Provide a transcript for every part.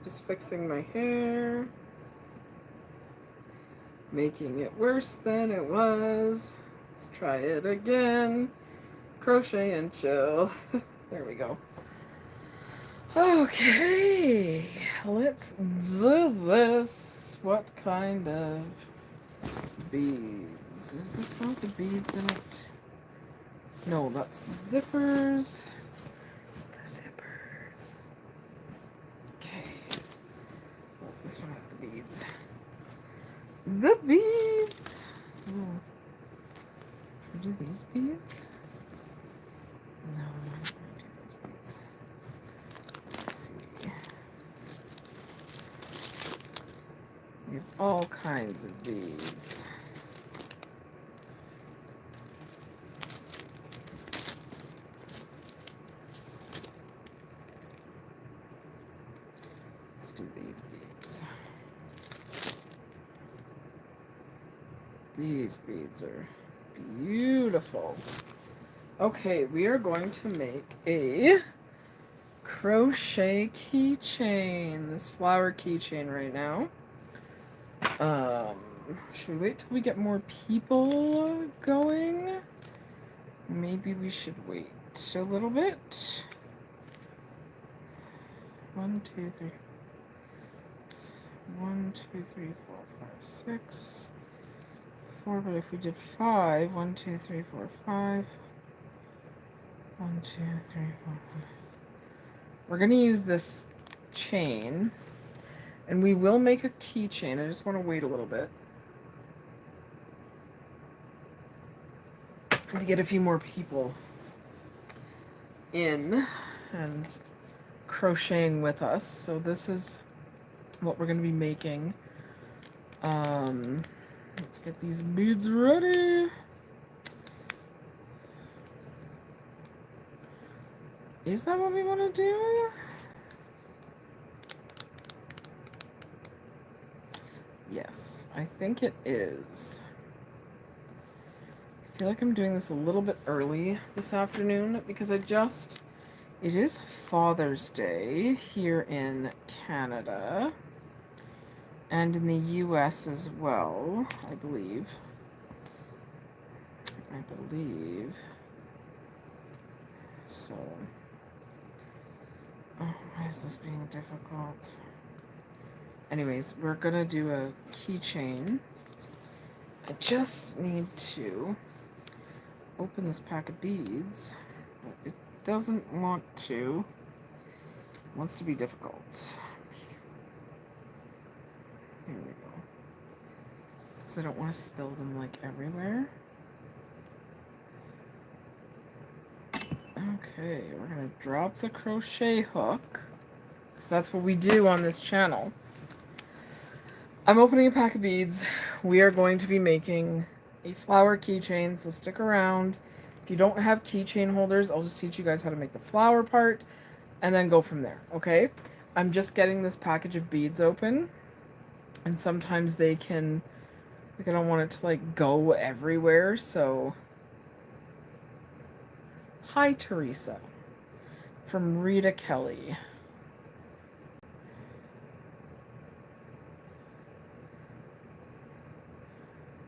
Just fixing my hair. Making it worse than it was. Let's try it again. Crochet and chill. There we go. Okay, let's do this. What kind of beads? Is this not the beads in it? No, that's the zippers. The zippers. Okay. Well, this one has the beads. The beads! Oh. Should we do these beads? No, I'm not going to do those beads. Let's see. We have all kinds of beads. Let's do these beads. These beads are beautiful. Okay, we are going to make a crochet keychain. This flower keychain right now. Should we wait till we get more people going? Maybe we should wait a little bit. 1, 2, 3. 1, 2, 3, 4, 5, 6. 4, but if we did 5, 1, 2, 3, 4, 5. 1, 2, 3, 4, 5. We're going to use this chain, and we will make a keychain. I just want to wait a little bit to get a few more people in and crocheting with us. So this is what we're going to be making. Let's get these beads ready. Is that what we want to do? Yes, I think it is. I feel like I'm doing this a little bit early this afternoon because it is Father's Day here in Canada and in the US as well, I believe. So, oh, why is this being difficult? Anyways, we're gonna do a keychain. I just need to open this pack of beads, but it doesn't want to. It wants to be difficult. Here we go. It's because I don't want to spill them like everywhere. Okay, we're gonna drop the crochet hook, because that's what we do on this channel. I'm opening a pack of beads. We are going to be making a flower keychain, so stick around. If you don't have keychain holders, I'll just teach you guys how to make the flower part and then go from there, okay? I'm just getting this package of beads open, and sometimes they can, like, I don't want it to like go everywhere, so. Hi, Teresa, from Rita Kelly.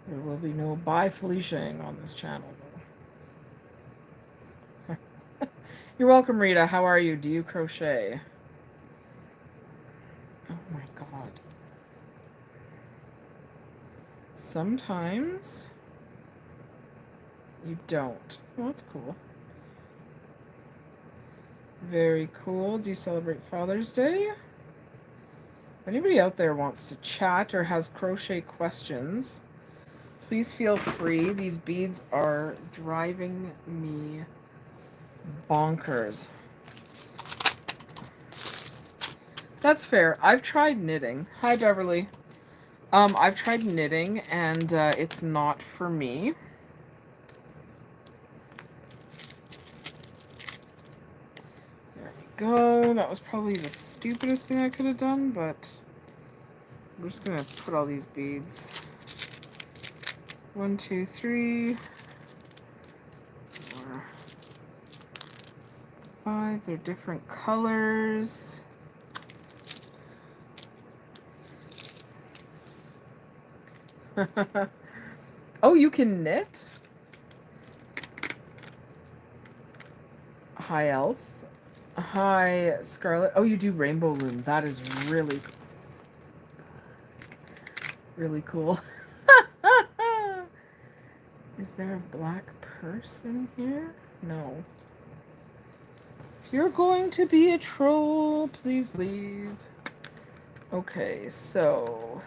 There will be no bifurcating on this channel, though. Sorry. You're welcome, Rita. How are you? Do you crochet? Oh my god. Sometimes you don't. Well, that's cool. Very cool. Do you celebrate Father's Day? If anybody out there wants to chat or has crochet questions, please feel free. These beads are driving me bonkers. That's fair. I've tried knitting. Hi, Beverly. I've tried knitting, and it's not for me. There we go. That was probably the stupidest thing I could have done, but I'm just gonna put all these beads. 1, 2, 3, 4, 5. They're different colors. Oh, you can knit? Hi, Elf. Hi, Scarlet. Oh, you do rainbow loom. That is really, really cool. Is there a black purse in here? No. If you're going to be a troll, please leave. Okay, so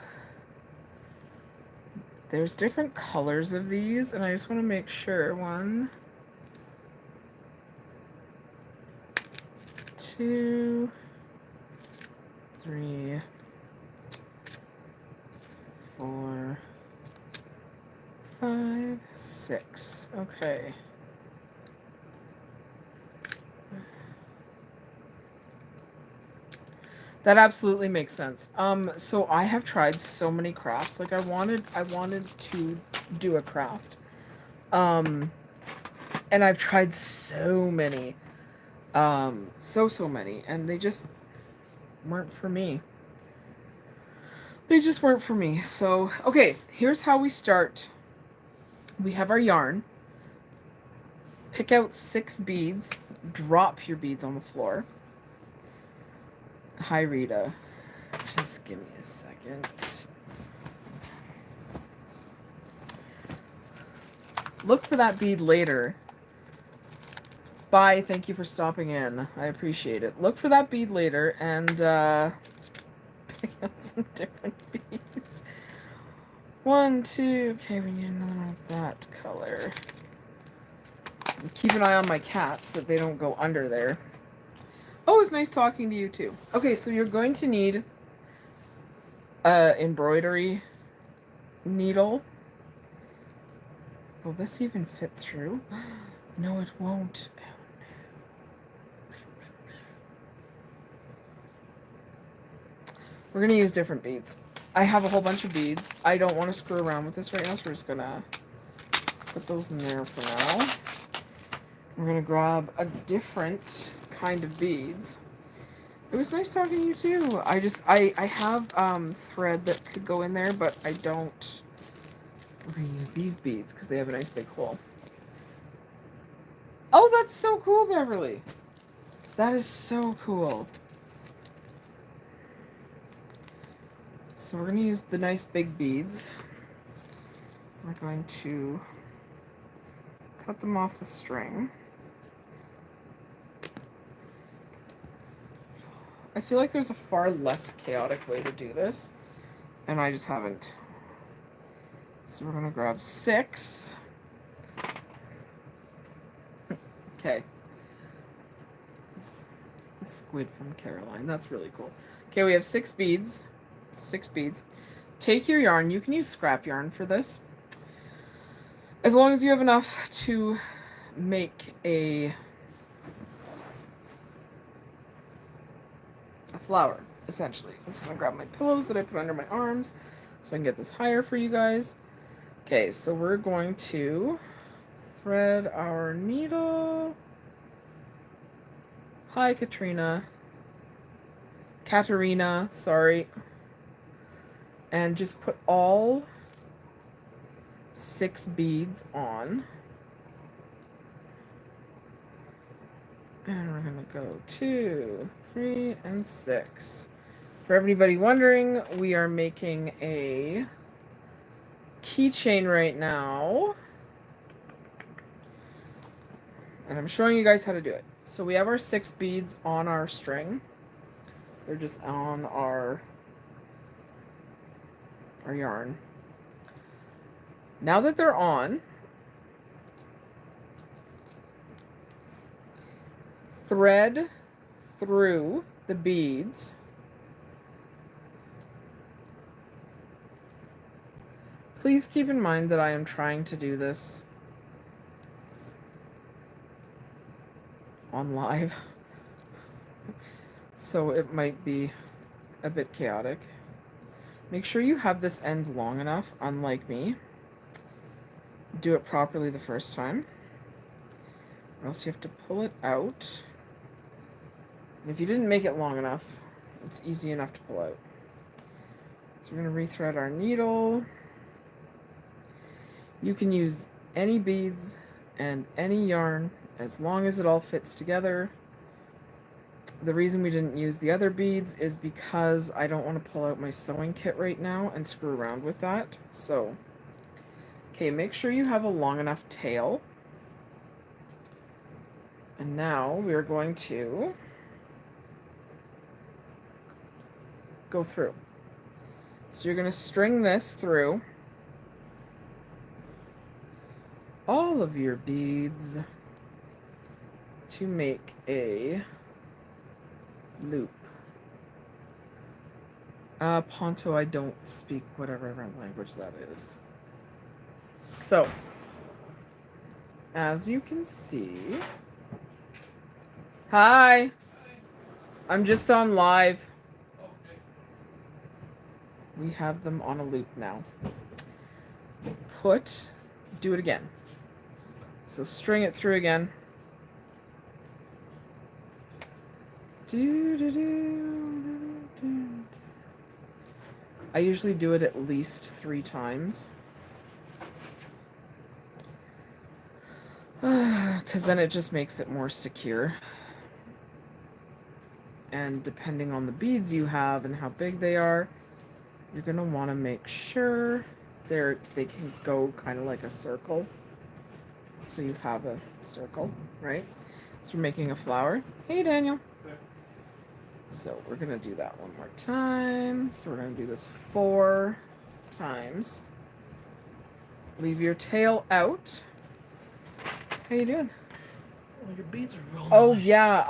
there's different colors of these, and I just want to make sure. 1, 2, 3, 4, 5, 6. Okay. That absolutely makes sense. So I have tried so many crafts. Like I wanted to do a craft. And I've tried so many. So many, and they just weren't for me. They just weren't for me. So, okay, here's how we start. We have our yarn. Pick out 6 beads. Drop your beads on the floor. Hi, Rita. Just give me a second. Look for that bead later. Bye, thank you for stopping in. I appreciate it. Look for that bead later and pick out some different beads. 1, 2, okay, we need another one of that color. And keep an eye on my cats so that they don't go under there. Oh, it's nice talking to you too. Okay, so you're going to need a embroidery needle. Will this even fit through? No, it won't. We're going to use different beads. I have a whole bunch of beads. I don't want to screw around with this right now, so we're just going to put those in there for now. We're going to grab a different kind of beads. It was nice talking to you too. I have thread that could go in there, but I don't. We're going to use these beads because they have a nice big hole. Oh, that's so cool, Beverly. That is so cool. So we're going to use the nice big beads. We're going to cut them off the string. I feel like there's a far less chaotic way to do this, and I just haven't. So we're going to grab 6. Okay. The squid from Caroline. That's really cool. Okay, we have 6 beads. 6 beads. Take your yarn. You can use scrap yarn for this. As long as you have enough to make a flower, essentially. I'm just going to grab my pillows that I put under my arms so I can get this higher for you guys. Okay, so we're going to thread our needle. Hi, Katerina, sorry. And just put all 6 beads on. And we're going to go 2, 3, and 6. For everybody wondering, we are making a keychain right now. And I'm showing you guys how to do it. So we have our 6 beads on our string. They're just on our yarn. Now that they're on, thread through the beads. Please keep in mind that I am trying to do this on live, so it might be a bit chaotic. Make sure you have this end long enough, unlike me. Do it properly the first time, or else you have to pull it out. And if you didn't make it long enough, it's easy enough to pull out. So we're going to rethread our needle. You can use any beads and any yarn as long as it all fits together. The reason we didn't use the other beads is because I don't want to pull out my sewing kit right now and screw around with that. So, okay, make sure you have a long enough tail. And now we're going to go through. So you're going to string this through all of your beads to make a loop. Poncho, I don't speak whatever language that is. So, as you can see, hi, I'm just on live. We have them on a loop now. Do it again. So string it through again. I usually do it at least 3 times. Because then it just makes it more secure. And depending on the beads you have and how big they are, you're going to want to make sure they can go kind of like a circle. So you have a circle, right? So we're making a flower. Hey, Daniel. So we're going to do that one more time. So we're going to do this 4 times. Leave your tail out. How you doing? Oh, your beads are rolling. Oh, yeah.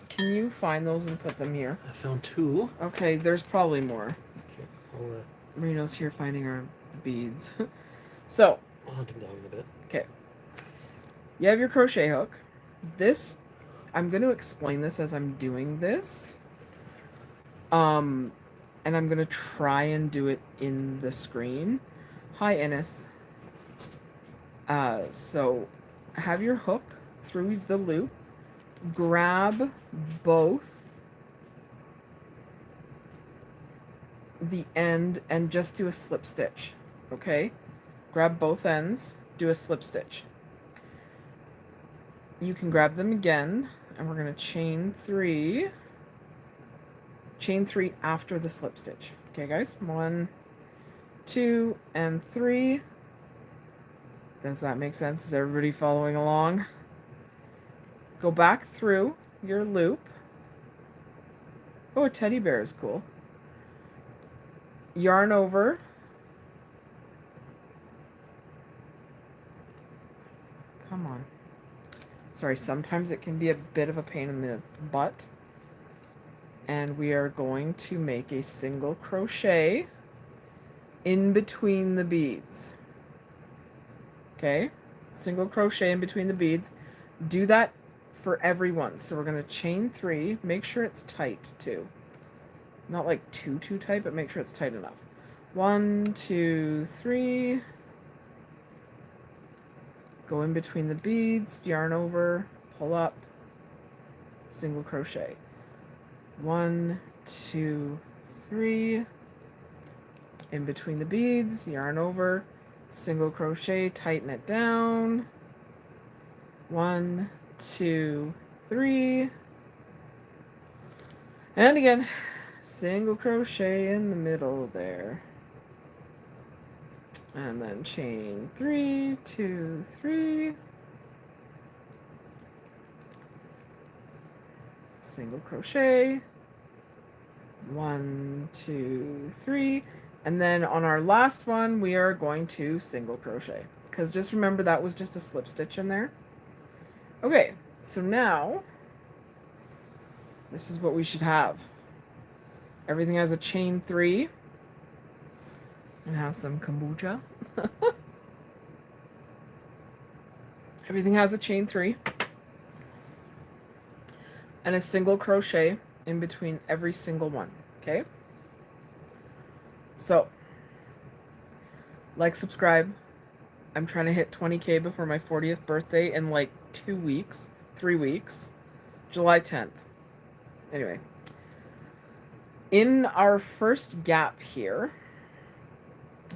Can you find those and put them here? I found 2. Okay, there's probably more. Okay, I'll Marino's here finding our beads. So. I'll hunt them down in a bit. Okay. You have your crochet hook. This, I'm going to explain this as I'm doing this. And I'm going to try and do it in the screen. Hi, Ennis. So have your hook through the loop. Grab both the end and just do a slip stitch. Okay? Grab both ends, do a slip stitch. You can grab them again, and we're going to chain 3. Chain 3 after the slip stitch. Okay, guys? 1, 2, and 3. Does that make sense? Is everybody following along? Go back through your loop. Oh, a teddy bear is cool. Yarn over. Come on. Sorry, sometimes it can be a bit of a pain in the butt. And we are going to make a single crochet in between the beads. Okay? Single crochet in between the beads. Do that for everyone. So we're going to chain 3. Make sure it's tight too. Not like too tight, but make sure it's tight enough. 1, 2, 3. Go in between the beads, yarn over, pull up, single crochet. 1, 2, 3. In between the beads, yarn over, single crochet, tighten it down. 1, 2, 3. And again, single crochet in the middle there. And then chain 3, 2, 3. Single crochet. 1, 2, 3. And then on our last one, we are going to single crochet. Because just remember that was just a slip stitch in there. Okay, so now, this is what we should have. Everything has a chain 3. And have some kombucha. Everything has a chain 3. And a single crochet in between every single one. Okay? So, like, subscribe. I'm trying to hit 20K before my 40th birthday in like 2 weeks. 3 weeks. July 10th. Anyway. In our first gap here,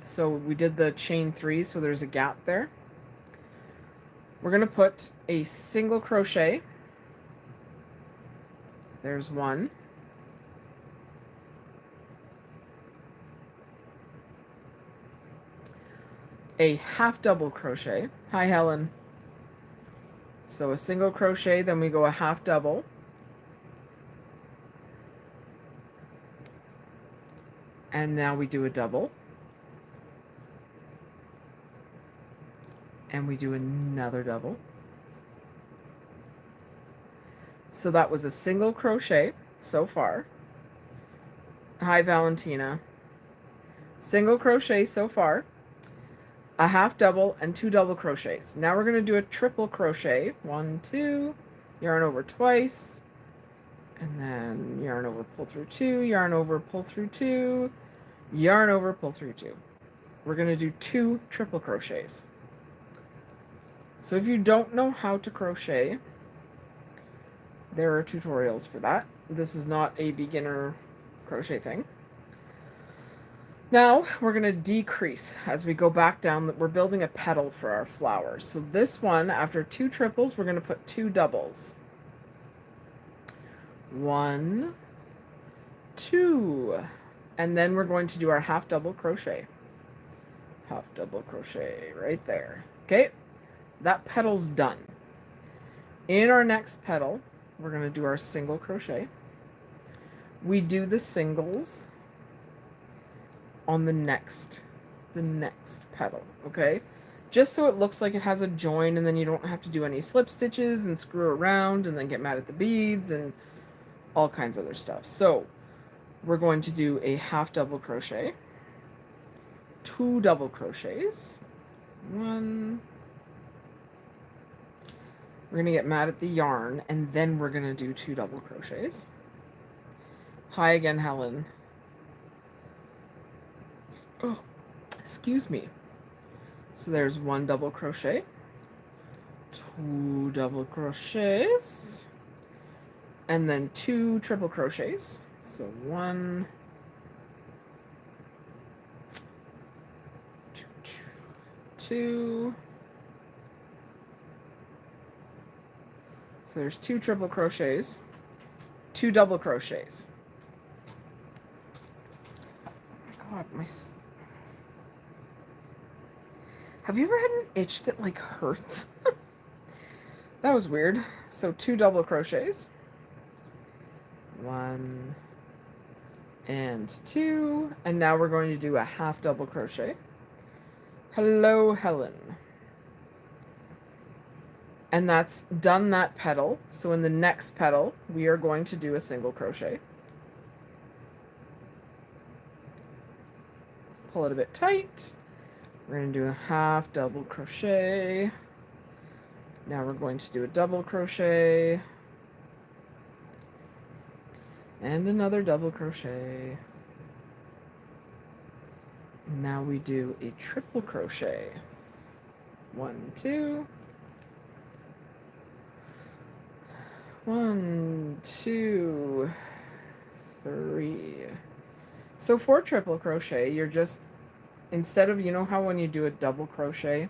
So we did the chain 3, so there's a gap there. We're going to put a single crochet. There's one. A half double crochet. Hi, Helen. So a single crochet, then we go a half double. And now we do a double. And we do another double. So that was a single crochet so far. Hi, Valentina. Single crochet so far. A half double and 2 double crochets. Now we're going to do a triple crochet. 1, 2, yarn over twice, and then yarn over, pull through 2, yarn over, pull through 2, yarn over, pull through 2. We're going to do 2 triple crochets. So if you don't know how to crochet, there are tutorials for that. This is not a beginner crochet thing. Now we're going to decrease as we go back down. We're building a petal for our flowers. So this one, after 2 triples, we're going to put 2 doubles. 1, 2, and then we're going to do our half double crochet. Half double crochet right there. Okay, that petal's done. In our next petal, we're going to do our single crochet. We do the singles on the next petal, okay? Just so it looks like it has a join, and then you don't have to do any slip stitches and screw around and then get mad at the beads and all kinds of other stuff. So we're going to do a half double crochet, 2 double crochets, 1. We're gonna get mad at the yarn, and then we're gonna do 2 double crochets. Hi again, Helen. Oh, excuse me. So there's 1 double crochet, 2 double crochets, and then 2 triple crochets. So 1, 2. So there's 2 triple crochets, 2 double crochets. Oh my God, have you ever had an itch that like hurts? That was weird. So 2 double crochets. 1 and 2. And now we're going to do a half double crochet. Hello, Helen. And that's done that petal. So in the next petal, we are going to do a single crochet. Pull it a bit tight. We're going to do a half double crochet. Now we're going to do a double crochet. And another double crochet. Now we do a triple crochet. 1, 2. 1, 2, 3. So for triple crochet, you're just, instead of, you know how when you do a double crochet,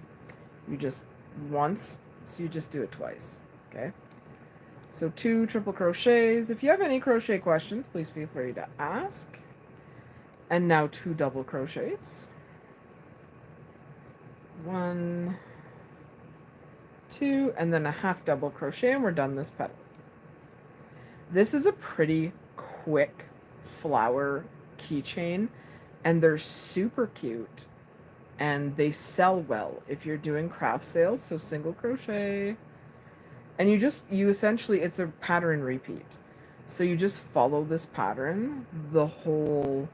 you just once, so you just do it twice, okay? So 2 triple crochets. If you have any crochet questions, please feel free to ask. And now 2 double crochets. 1, 2, and then a half double crochet, and we're done this petal. This is a pretty quick flower keychain, and they're super cute, and they sell well if you're doing craft sales. So single crochet, and you essentially, it's a pattern repeat. So you just follow this pattern the whole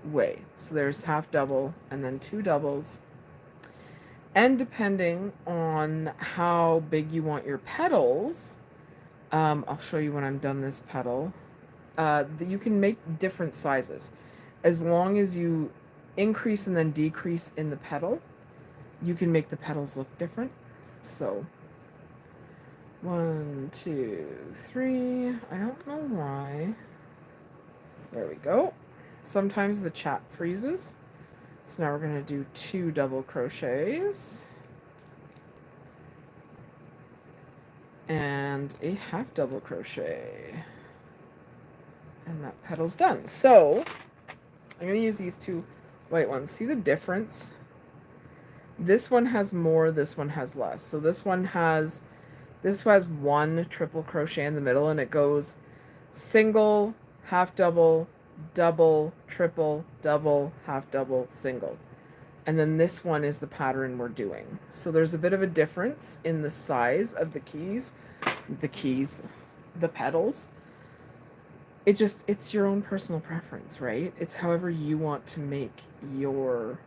way. So there's half double and then 2 doubles. And depending on how big you want your petals, I'll show you when I'm done this petal. You can make different sizes. As long as you increase and then decrease in the petal, you can make the petals look different. So 1, 2, 3. I don't know why. There we go. Sometimes the chat freezes. So now we're going to do 2 double crochets and a half double crochet, and that petal's done. So I'm going to use these 2 white ones. See the difference? This one has more, this one has less. So this has 1 triple crochet in the middle, and it goes single, half double, double, triple, double, half double, single. And then this one is the pattern we're doing. So there's a bit of a difference in the size of the petals. It's your own personal preference, right? It's however you want to make your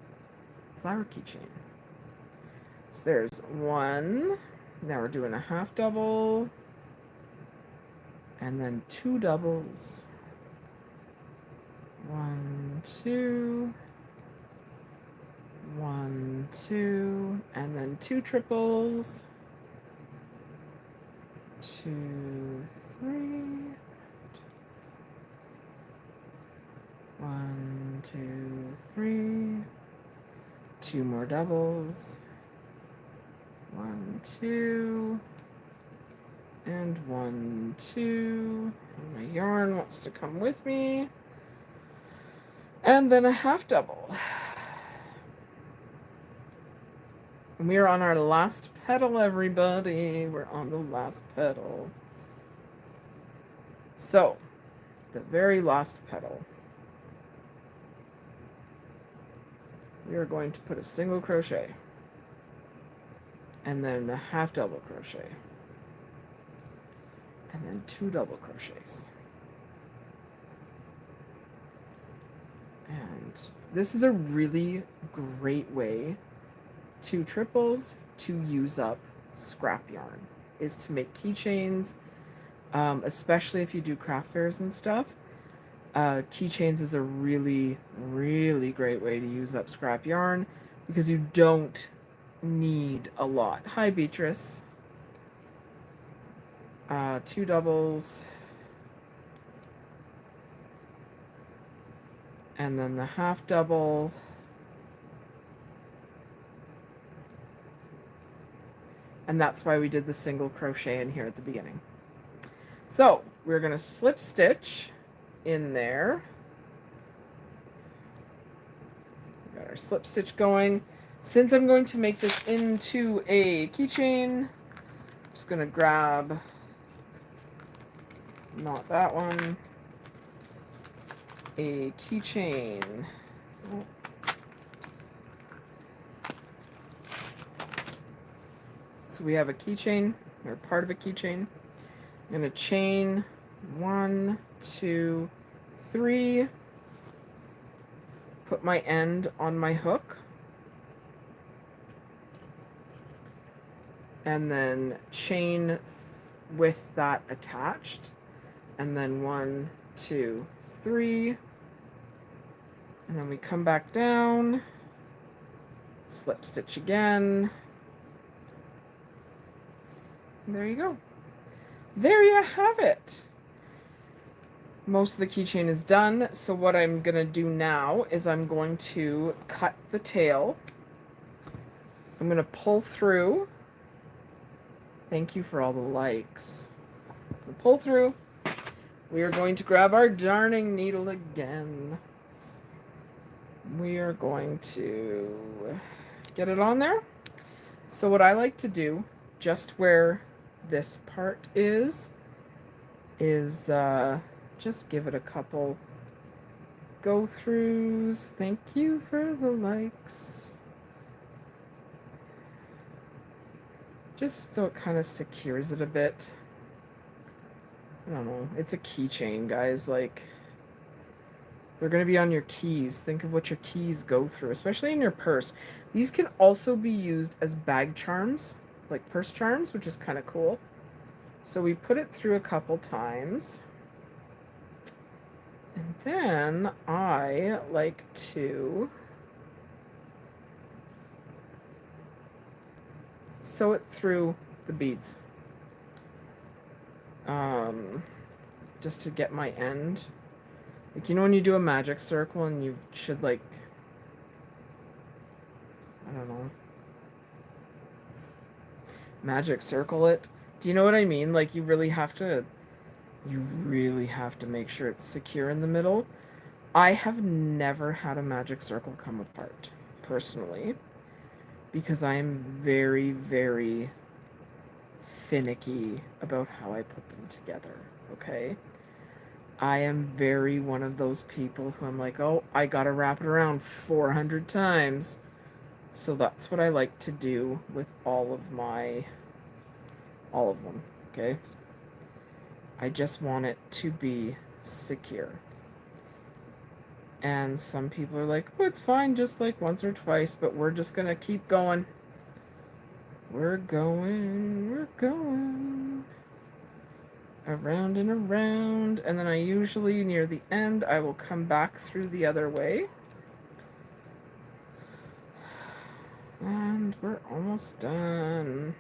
flower keychain. So there's 1. Now we're doing a half double, and then 2 doubles. 1, 2, 1, 2, and then 2 triples. 2, 3. 1, 2, 3. 2 more doubles. 1, 2, and 1, 2. And my yarn wants to come with me. And then a half double. And we are on our last petal, everybody. We're on the last petal. So, the very last petal, we are going to put a single crochet, and then a half double crochet, and then 2 double crochets. And this is a really great way, 2 triples, to use up scrap yarn, is to make keychains, especially if you do craft fairs and stuff. Keychains is a really, really great way to use up scrap yarn because you don't need a lot. Hi, Beatrice. 2 doubles. And then the half double. And that's why we did the single crochet in here at the beginning. So we're going to slip stitch in there. We got our slip stitch going. Since I'm going to make this into a keychain, I'm just going to grab, not that one, a keychain. Oh. So we have a keychain, or part of a keychain. I'm going to chain 1, 2, 3, put my end on my hook, and then chain with that attached, and then 1, 2, 3, and then we come back down, slip stitch again. There you go. There you have it. Most of the keychain is done, so what I'm going to do now is I'm going to cut the tail. I'm going to pull through. Thank you for all the likes. Pull through. We are going to grab our darning needle again. We are going to get it on there. So what I like to do, just where this part is just give it a couple go throughs. Thank you for the likes. Just so it kind of secures it a bit. I don't know. It's a keychain, guys. Like, they're going to be on your keys. Think of what your keys go through, especially in your purse. These can also be used as bag charms, like purse charms, which is kind of cool. So we put it through a couple times. And then I like to sew it through the beads. Just to get my end. Like, you know when you do a magic circle and you should, like, don't know. Magic circle it. Do you know what I mean? Like, you really have to make sure it's secure in the middle. I have never had a magic circle come apart, personally, because I am very, very finicky about how I put them together, okay? I am very one of those people who I'm like, oh, I gotta wrap it around 400 times. So that's what I like to do with all of them, okay? I just want it to be secure. And some people are like, oh, it's fine, just like once or twice, but we're just gonna keep going. We're going around and around, and then I usually, near the end, I will come back through the other way. And we're almost done.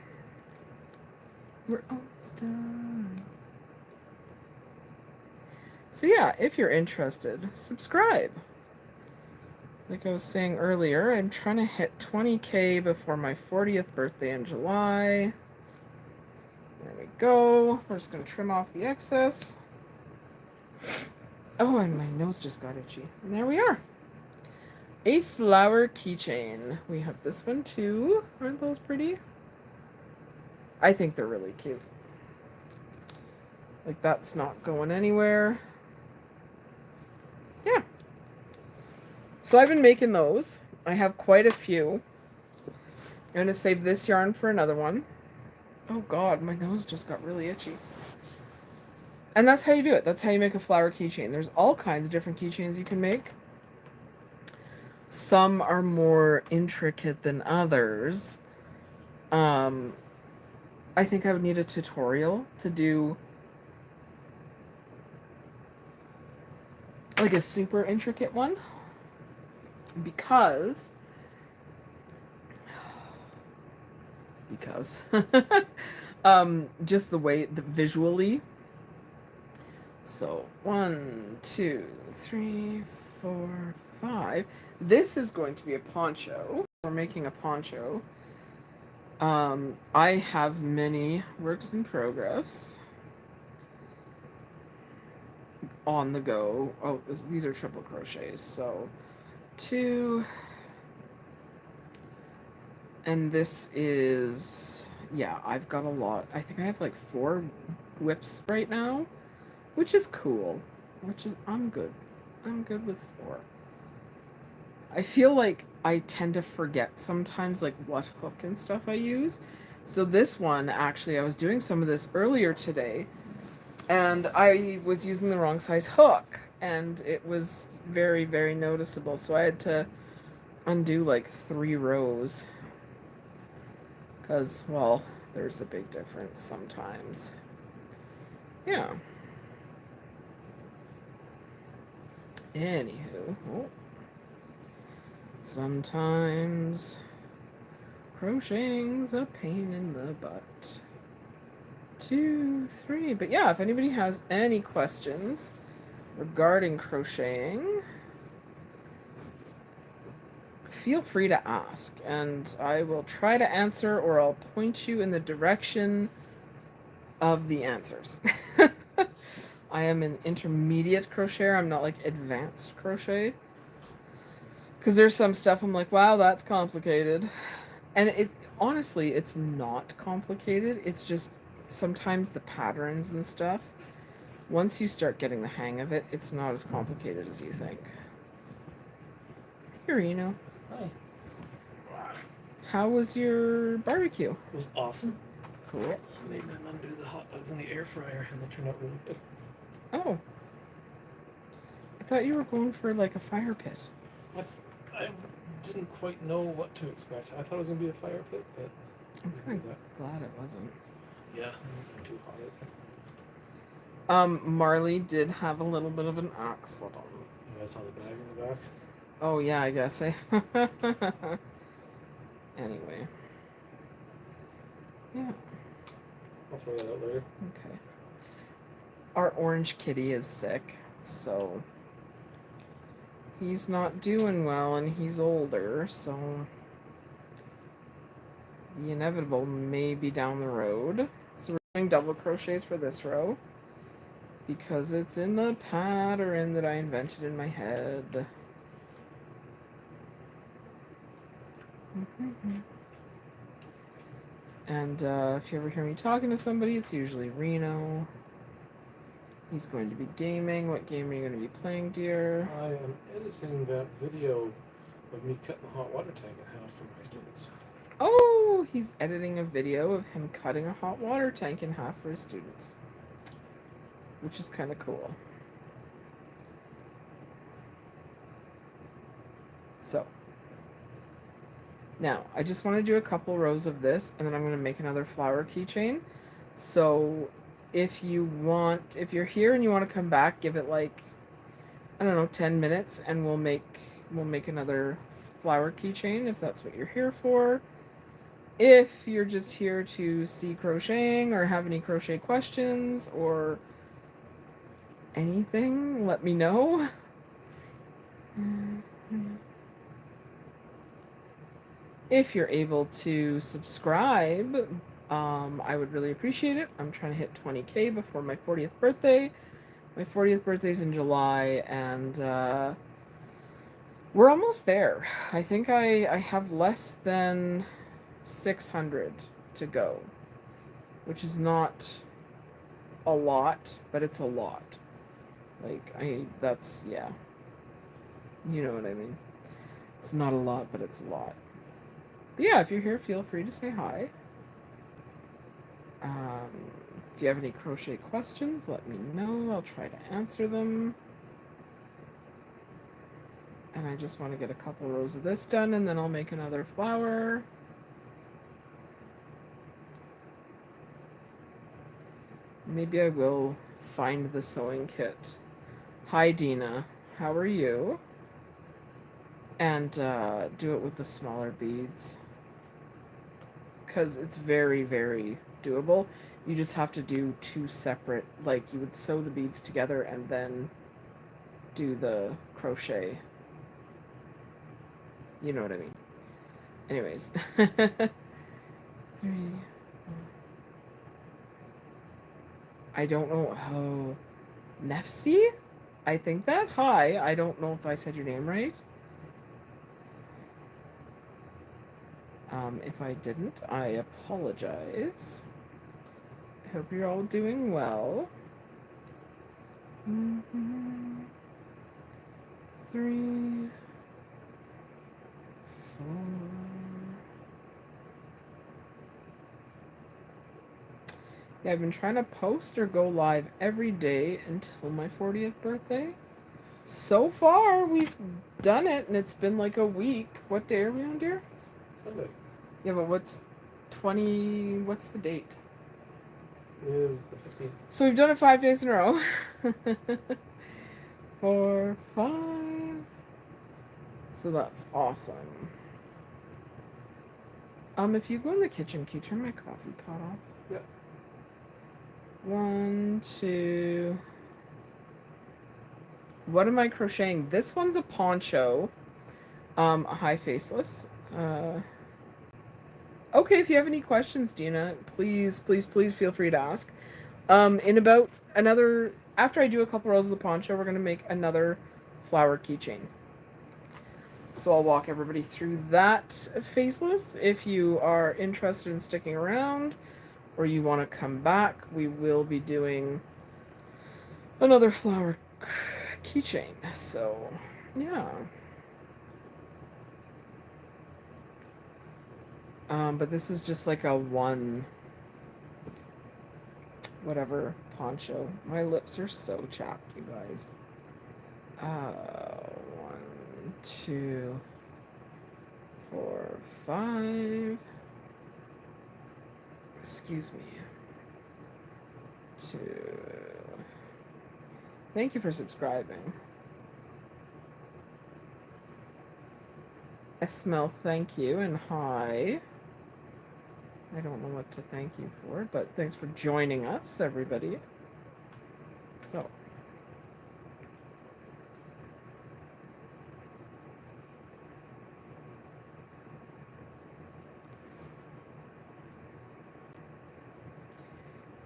We're almost done. So yeah, if you're interested, subscribe. Like I was saying earlier, I'm trying to hit 20K before my 40th birthday in July. There we go. We're just going to trim off the excess. Oh, and my nose just got itchy. And there we are. A flower keychain. We have this one too. Aren't those pretty? I think they're really cute. Like, that's not going anywhere. Yeah. So I've been making those. I have quite a few. I'm going to save this yarn for another one. Oh god, my nose just got really itchy. And that's how you do it. That's how you make a flower keychain. There's all kinds of different keychains you can make. Some are more intricate than others. I think I would need a tutorial to do like a super intricate one, because just the way visually. So 1, 2, 3, 4, 5. This is going to be a poncho. We're making a poncho. I have many works in progress on the go. Oh, these are triple crochets. So 2, and this is, yeah, I've got a lot. I think I have like 4 whips right now, which is cool. I'm good. I'm good with 4. I feel like I tend to forget sometimes like what hook and stuff I use. So this one, actually, I was doing some of this earlier today, and I was using the wrong size hook, and it was very, very noticeable. So I had to undo like 3 rows, because, well, there's a big difference sometimes. Yeah. Anywho, oh. Sometimes crocheting's a pain in the butt. 2, 3. But yeah, if anybody has any questions regarding crocheting, feel free to ask, and I will try to answer, or I'll point you in the direction of the answers. I am an intermediate crocheter. I'm not like advanced crochet. Because there's some stuff I'm like, wow, that's complicated. And it honestly, it's not complicated. It's just sometimes the patterns and stuff, once you start getting the hang of it, it's not as complicated as you think. Hey, Reno. Hi. How was your barbecue? It was awesome. Cool. I made my mom do the hot dogs in the air fryer, and they turned out really good. Oh. I thought you were going for like a fire pit. I didn't quite know what to expect. I thought it was going to be a fire pit, but I'm kind of glad it wasn't. Yeah, too hot out there. Marley did have a little bit of an accident. You guys saw the bag in the back? Oh yeah, I guess. Anyway. Yeah. I'll throw that out later. Okay. Our orange kitty is sick, so he's not doing well, and he's older, so the inevitable may be down the road. So we're doing double crochets for this row because it's in the pattern that I invented in my head. And if you ever hear me talking to somebody, it's usually Reno. He's going to be gaming. What game are you going to be playing, dear? I am editing that video of me cutting the hot water tank in half for my students. Oh, he's editing a video of him cutting a hot water tank in half for his students, which is kind of cool. So, now I just want to do a couple rows of this, and then I'm going to make another flower keychain. So, if you're here and you want to come back, give it like, I don't know, 10 minutes, and we'll make another flower keychain if that's what you're here for. If you're just here to see crocheting or have any crochet questions or anything, let me know. If you're able to subscribe, I would really appreciate it. I'm trying to hit 20K before my 40th birthday. My 40th birthday is in July, and we're almost there. I think I have less than 600 to go, which is not a lot, but it's a lot. Like, yeah. You know what I mean. It's not a lot, but it's a lot. But yeah, if you're here, feel free to say hi. If you have any crochet questions, let me know. I'll try to answer them. And I just want to get a couple rows of this done, and then I'll make another flower. Maybe I will find the sewing kit. Hi, Dina. How are you? And do it with the smaller beads. Because it's very, very doable. You just have to do two separate, like you would sew the beads together and then do the crochet. You know what I mean. Anyways. 3. I don't know how. Nefsi? I think that. Hi. I don't know if I said your name right. If I didn't, I apologize. I hope you're all doing well. 3, 4. Yeah, I've been trying to post or go live every day until my 40th birthday. So far, we've done it, and it's been like a week. What day are we on, dear? Sunday. Yeah, but what's the date? Is the 15th. So we've done it 5 days in a row. 4, 5. So that's awesome. If you go in the kitchen, can you turn my coffee pot off? Yeah. 1, 2. What am I crocheting? This one's a poncho. A high faceless. Okay, if you have any questions, Dina, please feel free to ask. In about after I do a couple rows of the poncho, we're gonna make another flower keychain. So I'll walk everybody through that faceless. If you are interested in sticking around or you want to come back, we will be doing another flower keychain. So, yeah. But this is just like a one whatever poncho. My lips are so chapped, you guys. 1, 2, 4, 5. Excuse me. 2. Thank you for subscribing. Esmel, thank you, and hi. I don't know what to thank you for, but thanks for joining us, everybody. So.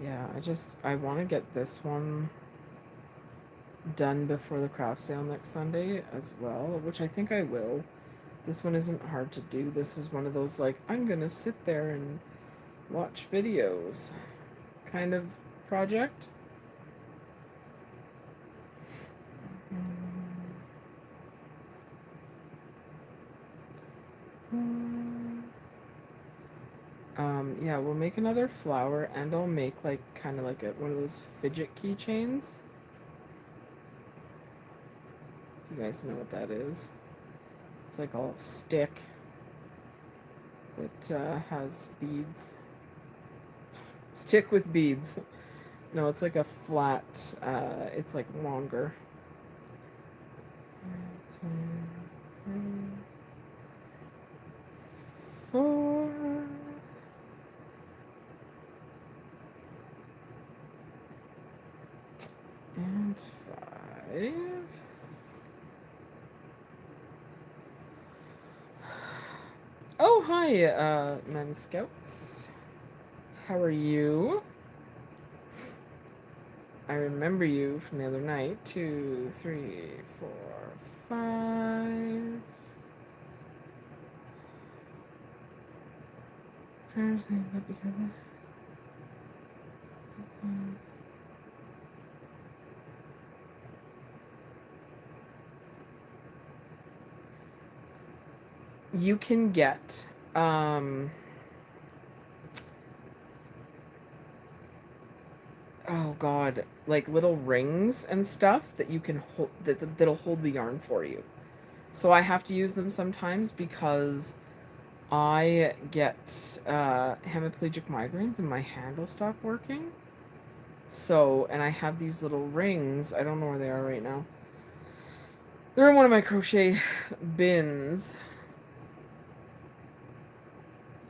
Yeah, I want to get this one done before the craft sale next Sunday as well, which I think I will. This one isn't hard to do. This is one of those, like, I'm gonna sit there and watch videos kind of project. Yeah, we'll make another flower, and I'll make, like, kind of like one of those fidget keychains. You guys know what that is. It's like a stick that has beads. Stick with beads. No, it's like a flat, it's like longer. 1, 2, 3, 4. And 5. Oh, hi, men scouts. How are you? I remember you from the other night. 2, 3, 4, 5. You can get oh god, like little rings and stuff that you can hold that'll hold the yarn for you. So I have to use them sometimes because I get hemiplegic migraines and my hand will stop working. So, and I have these little rings. I don't know where they are right now. They're in one of my crochet bins.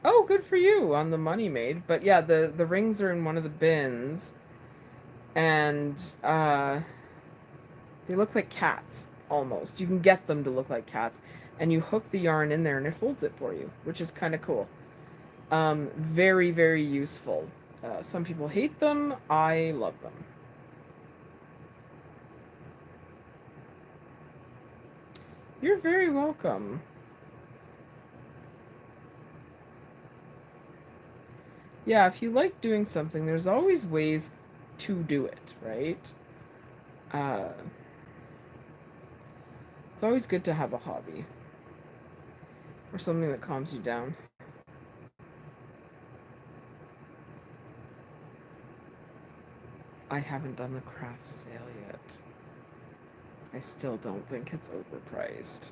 Oh, good for you on the money made. But yeah, the rings are in one of the bins. And they look like cats, almost. You can get them to look like cats. And you hook the yarn in there and it holds it for you, which is kind of cool. Very, very useful. Some people hate them. I love them. You're very welcome. Yeah, if you like doing something, there's always ways to do it, right? It's always good to have a hobby or something that calms you down. I haven't done the craft sale yet. I still don't think it's overpriced.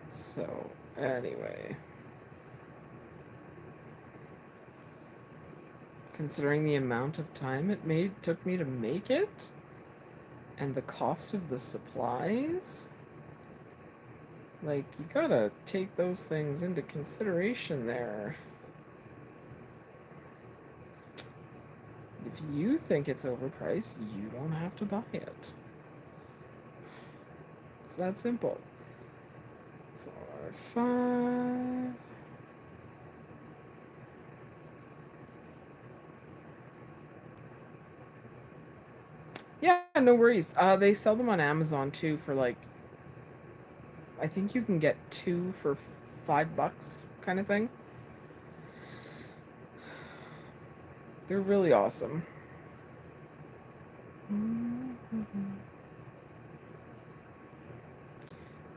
So, anyway. Considering the amount of time it took me to make it, and the cost of the supplies, like, you gotta take those things into consideration there. If you think it's overpriced, you don't have to buy it. It's that simple. 4, 5. Yeah, no worries. They sell them on Amazon too for like, I think you can get 2 for $5 kind of thing. They're really awesome.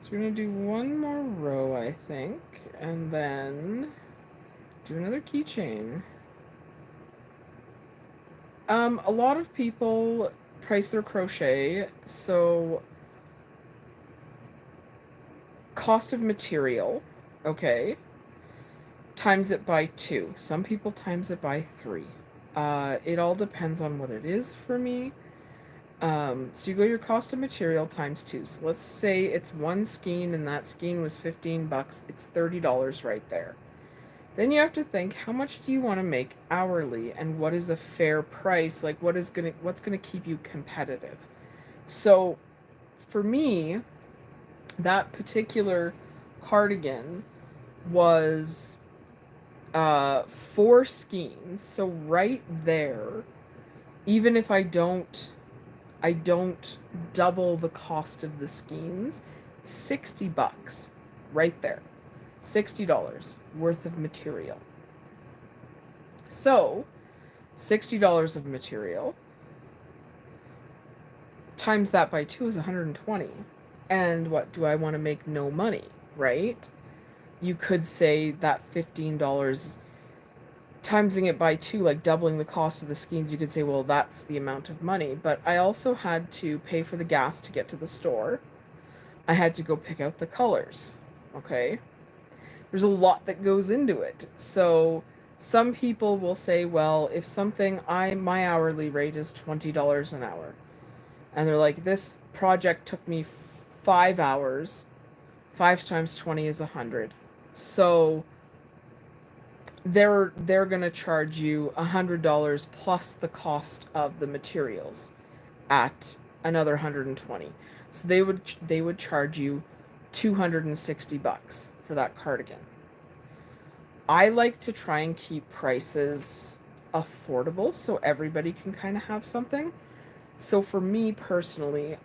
So we're gonna do one more row, I think, and then do another keychain. A lot of people price their crochet, so cost of material, okay, times it by 2. Some people times it by 3. It all depends on what it is for me. So you go your cost of material times 2. So let's say it's one skein and that skein was $15. It's $30 right there. Then you have to think, how much do you want to make hourly and what is a fair price? Like what's gonna keep you competitive? So for me, that particular cardigan was 4 skeins. So right there, even if I don't double the cost of the skeins, $60 right there. $60 worth of material. So, $60 of material times that by 2 is 120. And what do I want to make? No money, right? You could say that $15 timesing it by 2, like doubling the cost of the skeins, you could say, well, that's the amount of money. But I also had to pay for the gas to get to the store. I had to go pick out the colors. Okay? There's a lot that goes into it. So some people will say, well, if something, my hourly rate is $20 an hour. And they're like, this project took me 5 hours. 5 times 20 is 100. So they're gonna charge you $100 plus the cost of the materials at another 120. So they would charge you $260 for that cardigan. I like to try and keep prices affordable so everybody can kind of have something. So for me personally,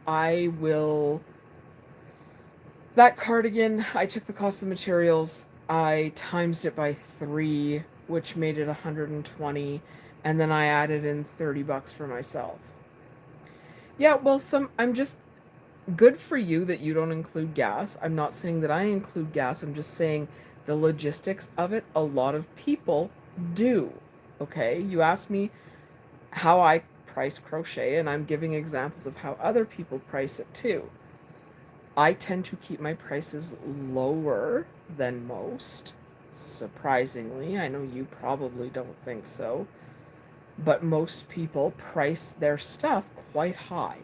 that cardigan, I took the cost of the materials, I times it by 3, which made it 120, and then I added in $30 for myself. Yeah, well, I'm just good for you that you don't include gas. I'm not saying that I include gas. I'm just saying the logistics of it, a lot of people do. Okay? You asked me how I price crochet, and I'm giving examples of how other people price it too. I tend to keep my prices lower than most, surprisingly. I know you probably don't think so, but most people price their stuff quite high,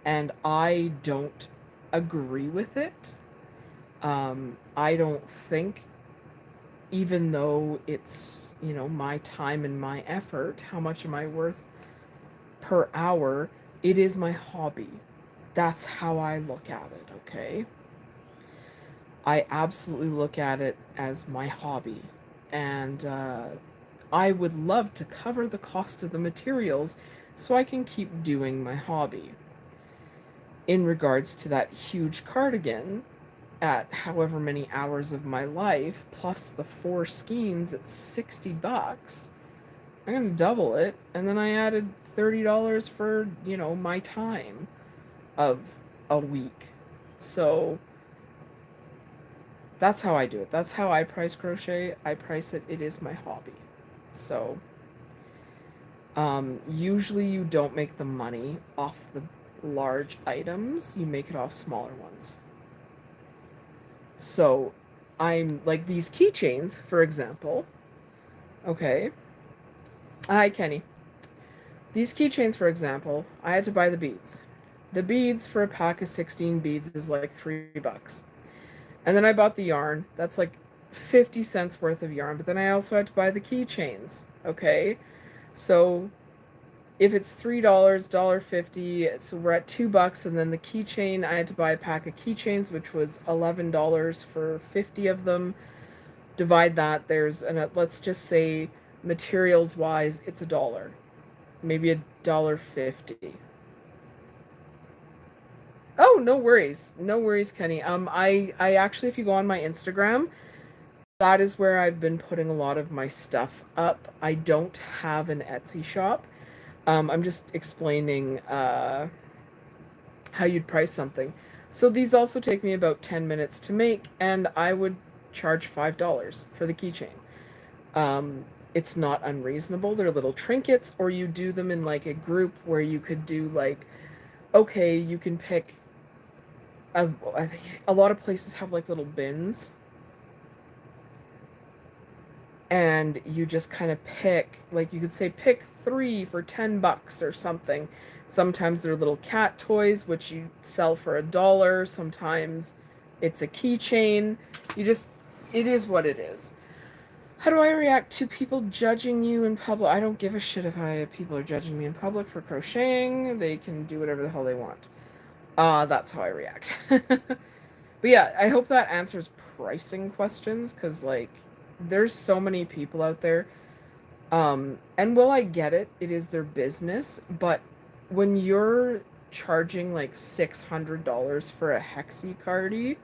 and I don't agree with it. I don't think, even though it's, my time and my effort, how much am I worth per hour? It is my hobby. That's how I look at it, okay? I absolutely look at it as my hobby. And I would love to cover the cost of the materials so I can keep doing my hobby. In regards to that huge cardigan, at however many hours of my life, plus the 4 skeins at $60, I'm going to double it. And then I added $30 for, my time of a week. So that's how I do it. That's how I price crochet. I price it. It is my hobby. So usually you don't make the money off the large items. You make it off smaller ones. So I'm like these keychains, for example. Okay. Hi, Kenny. These keychains, for example, I had to buy the beads. The beads for a pack of 16 beads is like $3. And then I bought the yarn. That's like 50 cents worth of yarn. But then I also had to buy the keychains. Okay. So if it's $3, $1.50, so we're at $2. And then the keychain, I had to buy a pack of keychains, which was $11 for 50 of them. Divide that. Let's just say materials wise, it's $1. Maybe $1.50. Oh, no worries. No worries, Kenny. I actually, if you go on my Instagram, that is where I've been putting a lot of my stuff up. I don't have an Etsy shop. I'm just explaining how you'd price something. So these also take me about 10 minutes to make, and I would charge $5 for the keychain. It's not unreasonable. They're little trinkets, or you do them in like a group where you could do like, okay, you can pick. I think a lot of places have like little bins, and you just kind of pick, like you could say pick 3 for $10 or something. Sometimes they're little cat toys, which you sell for $1. Sometimes it's a keychain. It is what it is. How do I react to people judging you in public? I don't give a shit if people are judging me in public for crocheting. They can do whatever the hell they want. That's how I react. But But yeah, I hope that answers pricing questions, because like there's so many people out there. And will I get it? It is their business, but when you're charging like $600 for a hexie-cardi,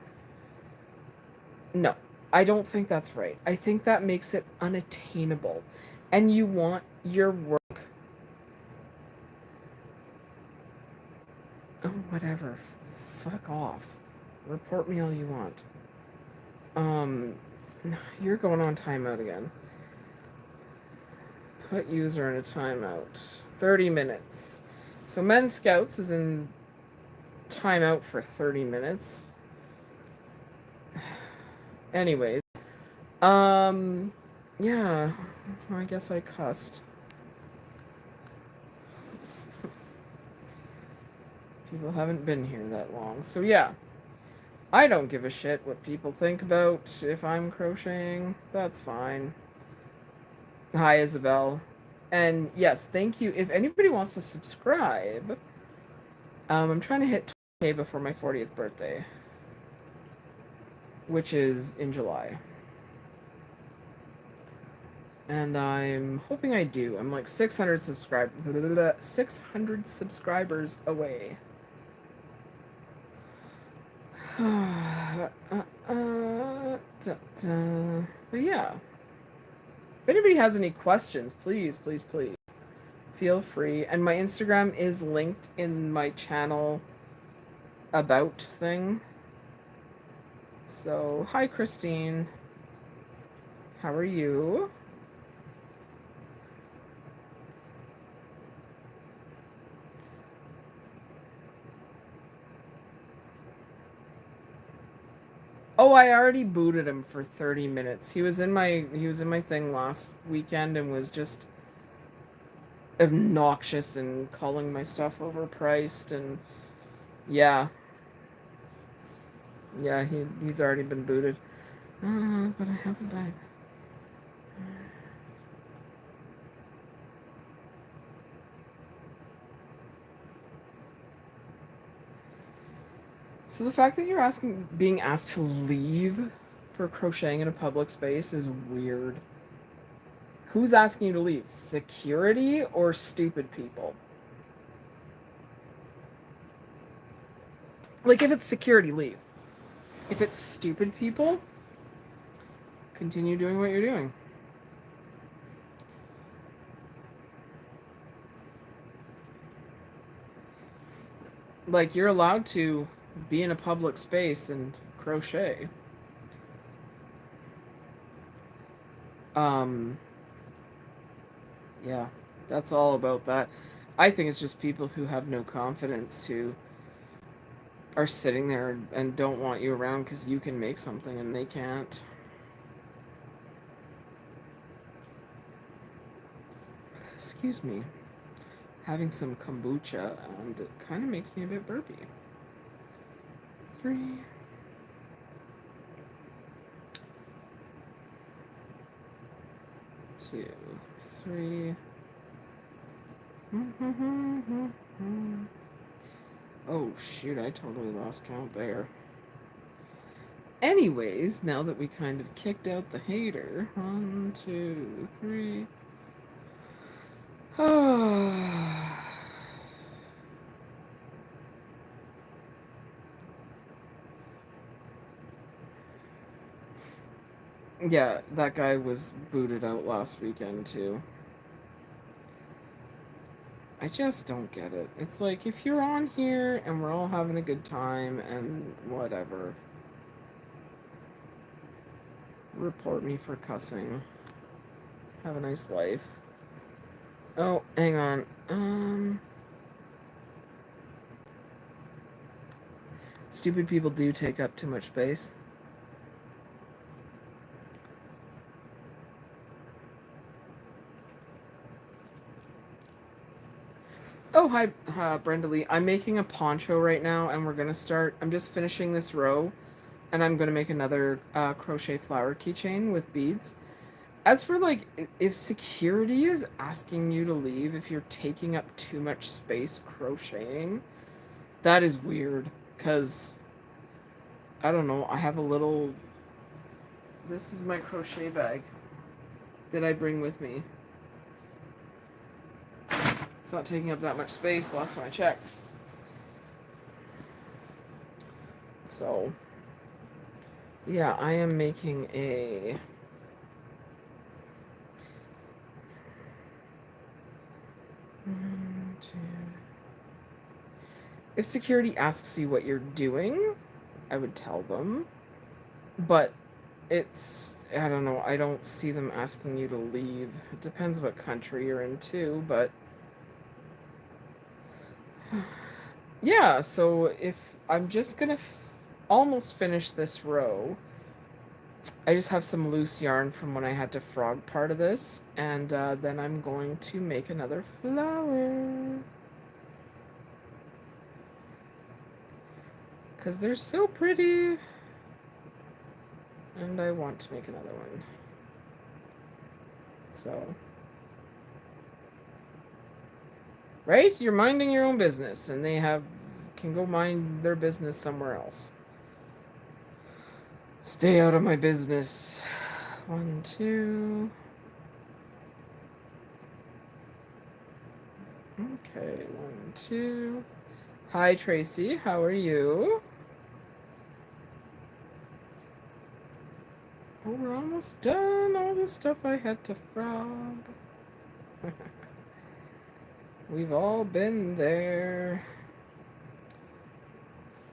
no, I don't think that's right. I think that makes it unattainable. And you want your work. Oh, whatever. Fuck off. Report me all you want. You're going on timeout again. Put user in a timeout. 30 minutes. So Men's Scouts is in timeout for 30 minutes. Anyways. Yeah. I guess I cussed. People haven't been here that long. So yeah. I don't give a shit what people think about if I'm crocheting. That's fine. Hi, Isabel. And yes, thank you. If anybody wants to subscribe, I'm trying to hit 20K before my 40th birthday, which is in July. And I'm hoping I do. I'm like 600 subscribers away. But yeah. If anybody has any questions, please, please, please feel free. And my Instagram is linked in my channel about thing. So, hi, Christine. How are you? Oh, I already booted him for 30 minutes. He was in my thing last weekend and was just obnoxious and calling my stuff overpriced, and yeah. Yeah, he's already been booted. But I have a bag. So the fact that you're being asked to leave for crocheting in a public space is weird. Who's asking you to leave? Security or stupid people? Like, if it's security, leave. If it's stupid people, continue doing what you're doing. Like, you're allowed to be in a public space and crochet. Yeah, that's all about that. I think it's just people who have no confidence, who are sitting there and don't want you around because you can make something and they can't. Excuse me. Having some kombucha, and it kind of makes me a bit burpy. 3. 2, 3. Oh shoot, I totally lost count there. Anyways, now that we kind of kicked out the hater, 1, 2, 3. Yeah, that guy was booted out last weekend too. I just don't get it. It's like, if you're on here and we're all having a good time and whatever, report me for cussing. Have a nice life. Oh, hang on. Stupid people do take up too much space. Oh, hi, Brenda Lee. I'm making a poncho right now, and we're gonna start. I'm just finishing this row, and I'm gonna make another crochet flower keychain with beads. As for like, if security is asking you to leave if you're taking up too much space crocheting, that is weird. Because I don't know, I have a little, this is my crochet bag that I bring with me. It's not taking up that much space last time I checked. So, yeah, I am making a if security asks you what you're doing, I would tell them. But it's, I don't know, I don't see them asking you to leave. It depends what country you're in too, but yeah, so if I'm just gonna almost finish this row, I just have some loose yarn from when I had to frog part of this, and then I'm going to make another flower. Because they're so pretty. And I want to make another one. So. Right? You're minding your own business, and they can go mind their business somewhere else. Stay out of my business. 1, 2. Okay, 1, 2. Hi, Tracy. How are you? Oh, we're almost done. All the stuff I had to frog. We've all been there.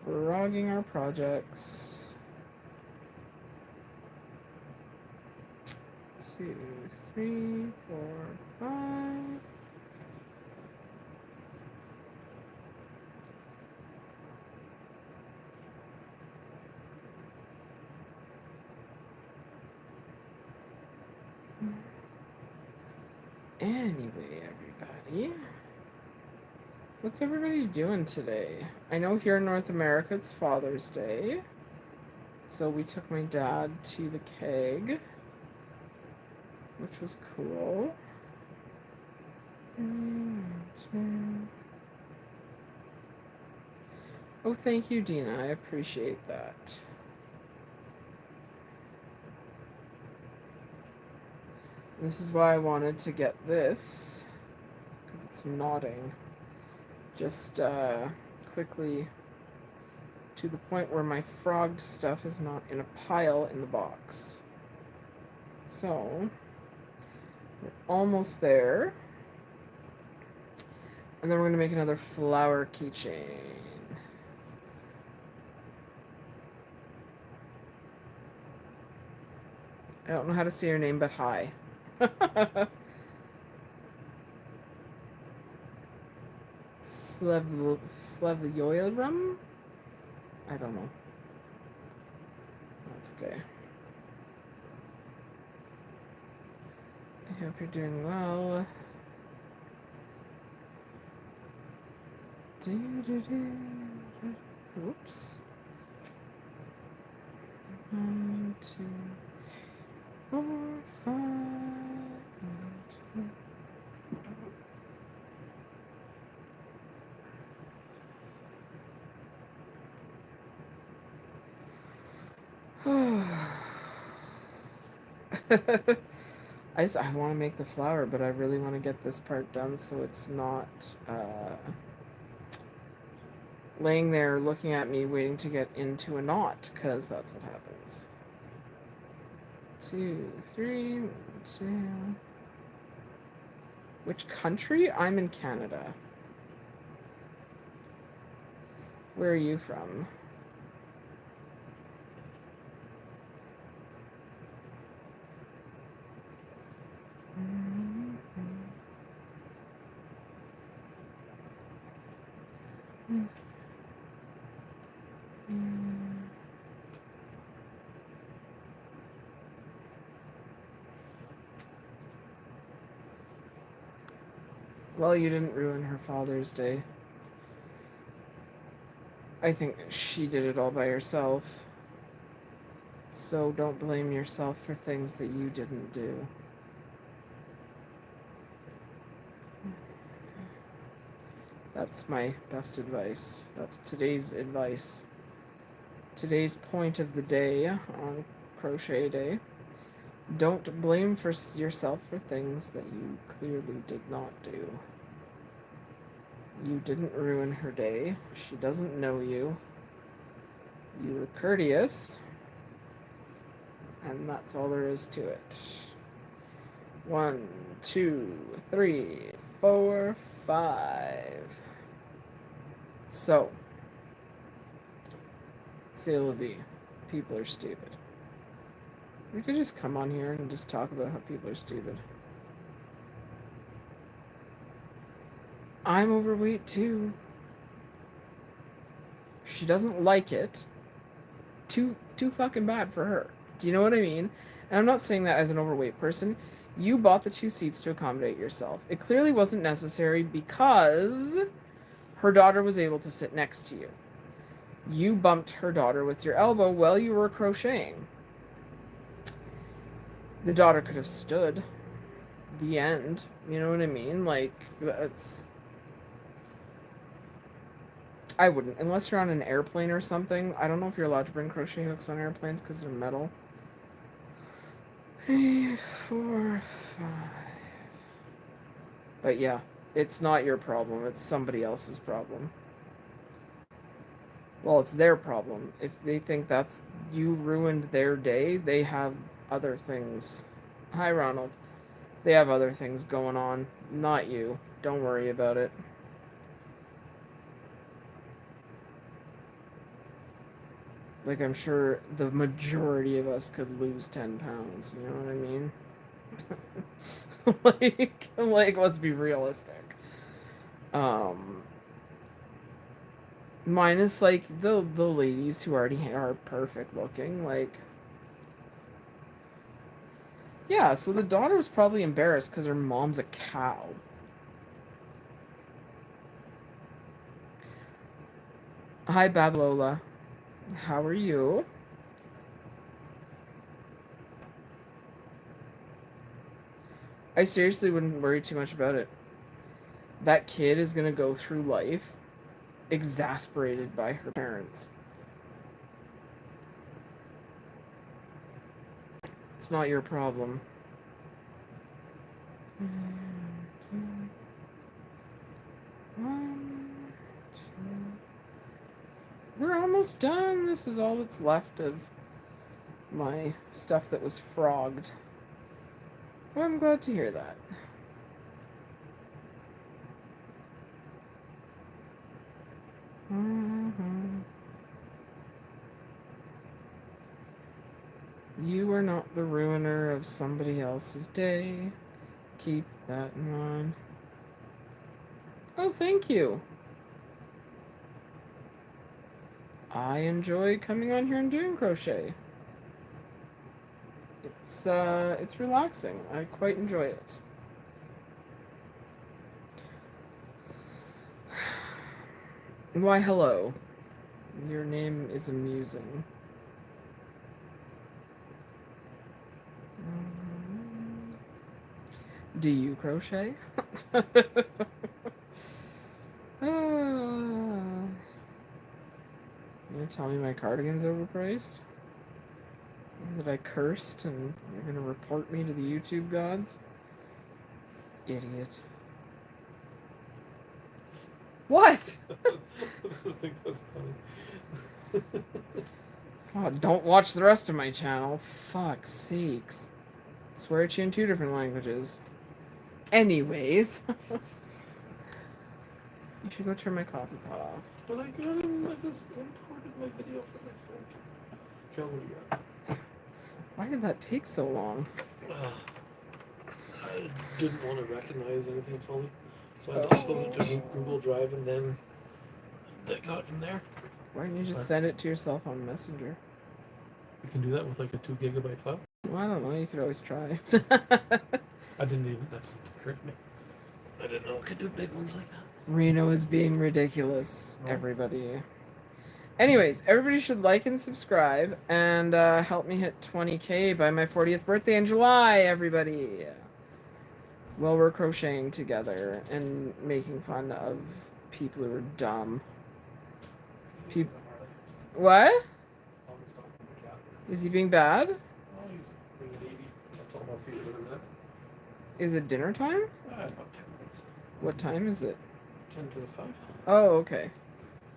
Frogging our projects. 2, 3, 4, 5. Anyway, everybody, what's everybody doing today? I know here in North America it's Father's Day, so we took my dad to the keg, which was cool. Oh, thank you, Dina. I appreciate that. This is why I wanted to get this, because it's knotting. Just quickly to the point where my frogged stuff is not in a pile in the box. So, we're almost there. And then we're going to make another flower keychain. I don't know how to say your name, but hi. Slevyoilrum? I don't know. That's okay. I hope you're doing well. Oops. 1, 2, 4, 5. 1, 2. I want to make the flower, but I really want to get this part done so it's not laying there looking at me waiting to get into a knot, because that's what happens. 2, 3, 1, 2. Which country? I'm in Canada. Where are you from? Well, you didn't ruin her Father's Day. I think she did it all by herself. So don't blame yourself for things that you didn't do. That's my best advice. That's today's advice Today's point of the day on Crochet Day. Don't blame yourself for things that you clearly did not do. You didn't ruin her day. She doesn't know you. You were courteous. And that's all there is to it. 1, 2, 3, 4, 5. So, Sylvie, people are stupid. We could just come on here and just talk about how people are stupid. I'm overweight too. She doesn't like it. Too fucking bad for her. Do you know what I mean? And I'm not saying that as an overweight person. You bought the 2 seats to accommodate yourself. It clearly wasn't necessary because her daughter was able to sit next to you. You bumped her daughter with your elbow while you were crocheting. The daughter could have stood. The end. You know what I mean? Like, that's... I wouldn't. Unless you're on an airplane or something. I don't know if you're allowed to bring crochet hooks on airplanes because they're metal. 3, 4, 5. But yeah, it's not your problem. It's somebody else's problem. Well, it's their problem. If they think that's you ruined their day, they have other things. Hi, Ronald. They have other things going on. Not you. Don't worry about it. Like, I'm sure the majority of us could lose 10 pounds. You know what I mean? like, let's be realistic. Minus, like, the ladies who already are perfect looking, like... Yeah, so the daughter was probably embarrassed because her mom's a cow. Hi, Bablola. How are you? I seriously wouldn't worry too much about it. That kid is gonna go through life exasperated by her parents. It's not your problem. We're almost done. This is all that's left of my stuff that was frogged. Well, I'm glad to hear that. You are not the ruiner of somebody else's day. Keep that in mind. Oh, thank you. I enjoy coming on here and doing crochet. It's relaxing. I quite enjoy it. Why, hello. Your name is amusing. Do you crochet? You're gonna tell me my cardigan's overpriced? That I cursed and you're gonna report me to the YouTube gods? Idiot. What? I just think that's funny. God, don't watch the rest of my channel. Fuck's sakes. Swear at you in 2 different languages. Anyways. You should go turn my coffee pot off. But I just imported my video from my friend. Julia. Why did that take so long? I didn't want to recognize anything fully. So I uploaded it to Google Drive and then I got it from there. Why didn't you just send it to yourself on Messenger? You can do that with like a 2 gigabyte file. Well, I don't know. You could always try. That didn't occur to me. I didn't know I could do big ones like that. Reno is being ridiculous, everybody. Anyways, everybody should like and subscribe and help me hit 20K by my 40th birthday in July, everybody. While we're crocheting together and making fun of people who are dumb. What? Is he being bad? Oh, he's being an 80. I'll tell him I'll feed him in a minute. Is it dinner time? About 10 minutes. What time is it? 10 to 5. Oh, okay.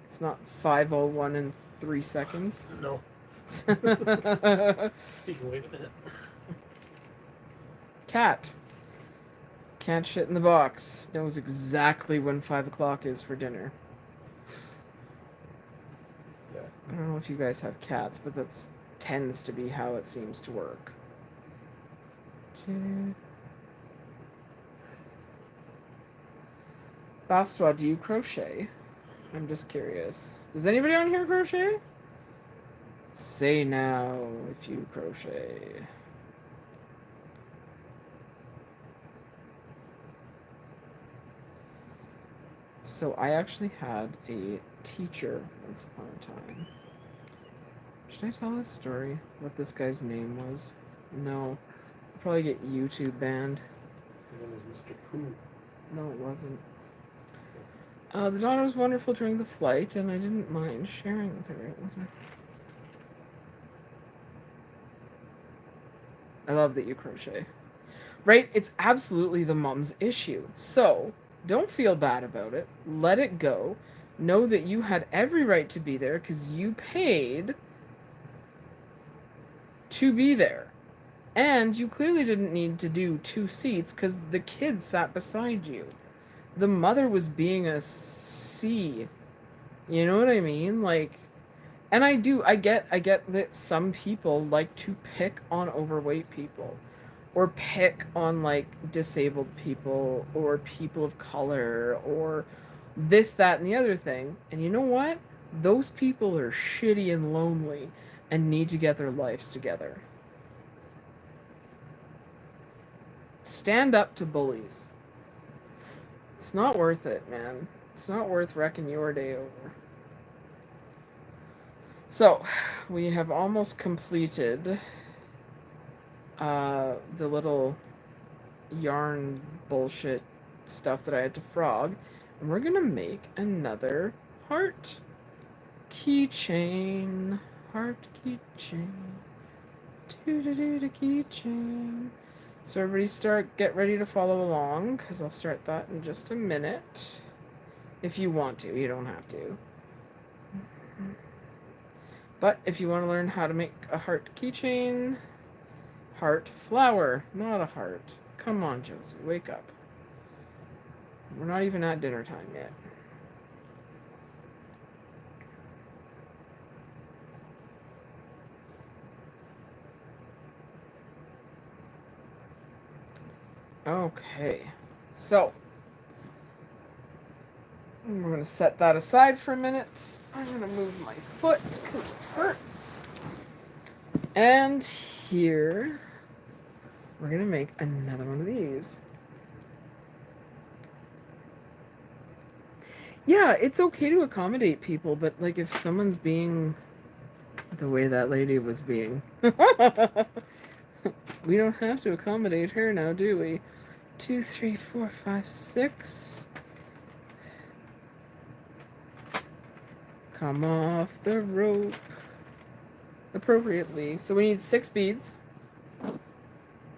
It's not 5:01 and 3 seconds. No. He can wait a minute. Cat. Can't shit in the box. Knows exactly when 5 o'clock is for dinner. Yeah. I don't know if you guys have cats, but that tends to be how it seems to work. Bastwa, do you crochet? I'm just curious. Does anybody on here crochet? Say now if you crochet. So I actually had a teacher once upon a time. Should I tell this story? What this guy's name was? No. I'll probably get YouTube banned. His name is Mr. Pooh. No, it wasn't. The daughter was wonderful during the flight, and I didn't mind sharing with her. It wasn't. I love that you crochet. Right? It's absolutely the mom's issue. So, don't feel bad about it. Let it go. Know that you had every right to be there because you paid to be there. And you clearly didn't need to do 2 seats because the kids sat beside you. The mother was being a C. You know what I mean? Like, and I get that some people like to pick on overweight people. Or pick on, like, disabled people, or people of color, or this, that, and the other thing. And you know what? Those people are shitty and lonely and need to get their lives together. Stand up to bullies. It's not worth it, man. It's not worth wrecking your day over. So, we have almost completed the little yarn bullshit stuff that I had to frog. And we're gonna make another heart keychain. Heart keychain. Do keychain. So everybody get ready to follow along, because I'll start that in just a minute. If you want to, you don't have to. But if you want to learn how to make a heart keychain, heart flower, not a heart. Come on, Josie, wake up. We're not even at dinner time yet. Okay, so we're going to set that aside for a minute. I'm going to move my foot because it hurts. And here, we're going to make another one of these. Yeah, it's okay to accommodate people, but like if someone's being the way that lady was being, we don't have to accommodate her now, do we? 2, 3, 4, 5, 6. Come off the rope appropriately. So we need 6 beads. Do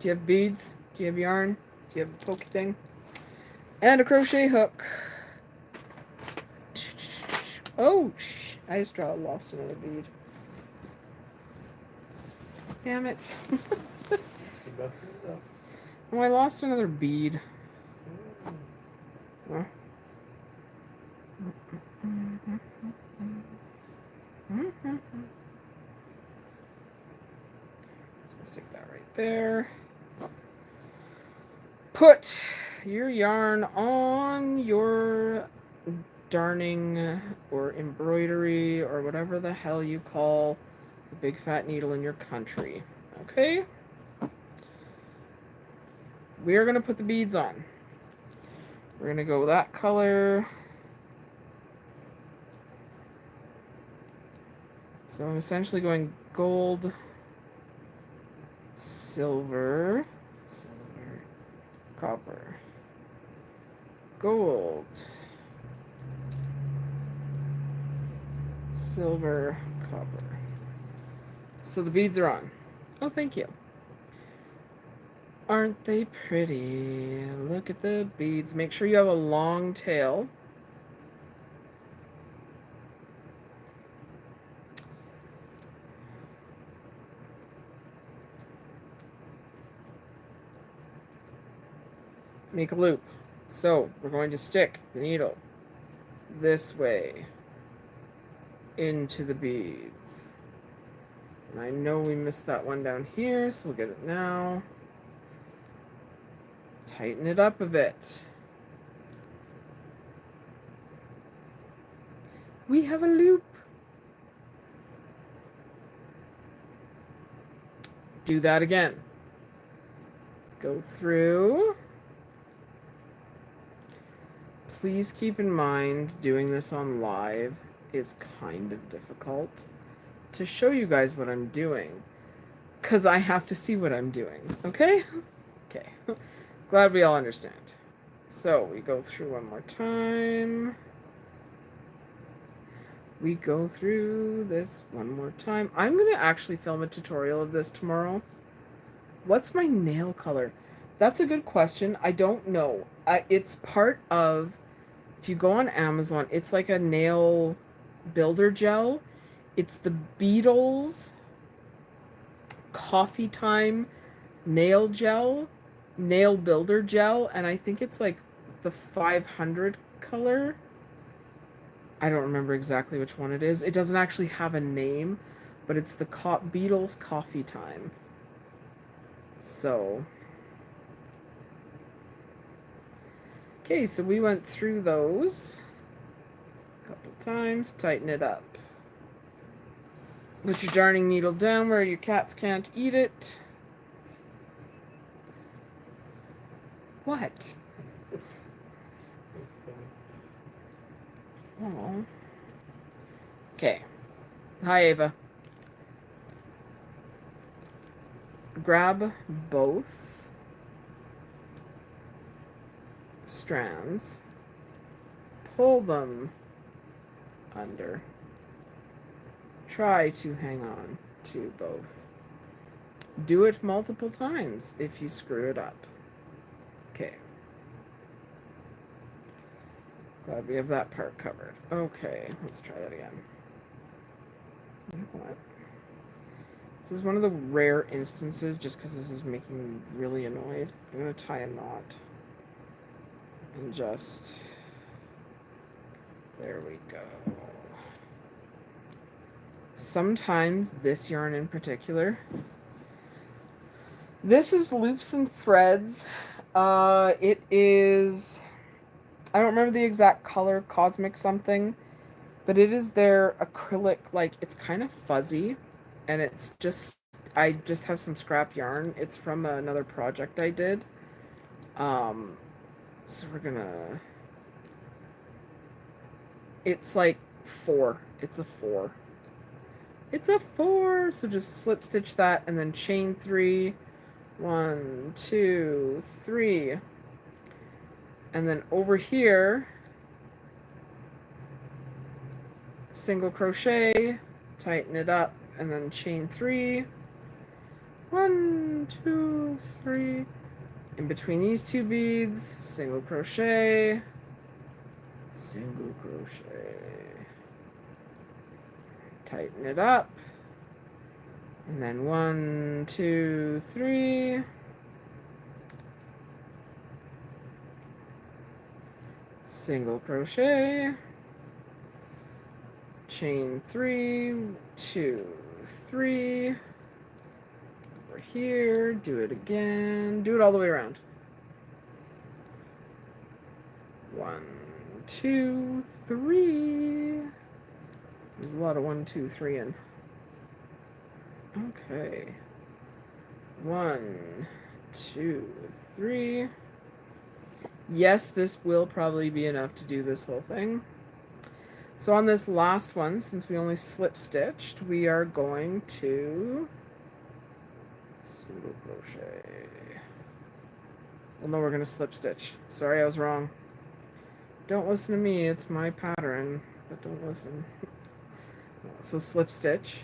you have beads? Do you have yarn? Do you have a pokey thing? And a crochet hook. Oh, I just lost another bead. Damn it. Oh, I lost another bead. Huh? So stick that right there. Put your yarn on your darning or embroidery or whatever the hell you call the big fat needle in your country. Okay? We are going to put the beads on. We're going to go that color. So I'm essentially going gold, silver, copper, gold, silver, copper. So the beads are on. Oh, thank you. Aren't they pretty? Look at the beads. Make sure you have a long tail. Make a loop. So we're going to stick the needle this way into the beads. And I know we missed that one down here, so we'll get it now. Tighten it up a bit. We have a loop. Do that again. Go through. Please keep in mind doing this on live is kind of difficult to show you guys what I'm doing, because I have to see what I'm doing, okay? Okay, glad we all understand. So we go through one more time. We go through this one more time. I'm going to actually film a tutorial of this tomorrow. What's my nail color? That's a good question. I don't know. It's part of, if you go on Amazon, it's like a nail builder gel. It's the Beatles Coffee Time nail gel, nail builder gel, and I think it's like the 500 color. I don't remember exactly which one it is. It doesn't actually have a name, but it's the Beatles Coffee Time. So, okay, so we went through those a couple times. Tighten it up. Put your darning needle down where your cats can't eat it. What? That's funny. Oh. Okay. Hi, Ava. Grab both strands. Pull them under. Try to hang on to both. Do it multiple times if you screw it up. Okay. Glad we have that part covered. Okay, let's try that again. You know what? This is one of the rare instances, just because this is making me really annoyed. I'm going to tie a knot. And just... There we go. Sometimes this yarn in particular. This is Loops and Threads. It is... I don't remember the exact color, Cosmic something. But it is their acrylic, like, it's kind of fuzzy. And it's just... I just have some scrap yarn. It's from another project I did. So we're gonna... It's like 4. It's a 4. It's a 4! So just slip stitch that and then chain 3. 1, 2, 3. And then over here, single crochet, tighten it up, and then chain 3. 1, 2, 3. In between these two beads, single crochet, single crochet, tighten it up, and then 1, 2, 3, single crochet, chain 3, 2, 3, over here, do it again, do it all the way around. 1, 2, 3. There's a lot of 1, 2, 3 in. Okay. 1, 2, 3. Yes, this will probably be enough to do this whole thing. So on this last one, since we only slip stitched, we are going to single crochet. Well, no, we're going to slip stitch. Sorry, I was wrong. Don't listen to me, it's my pattern, but don't listen. So slip stitch.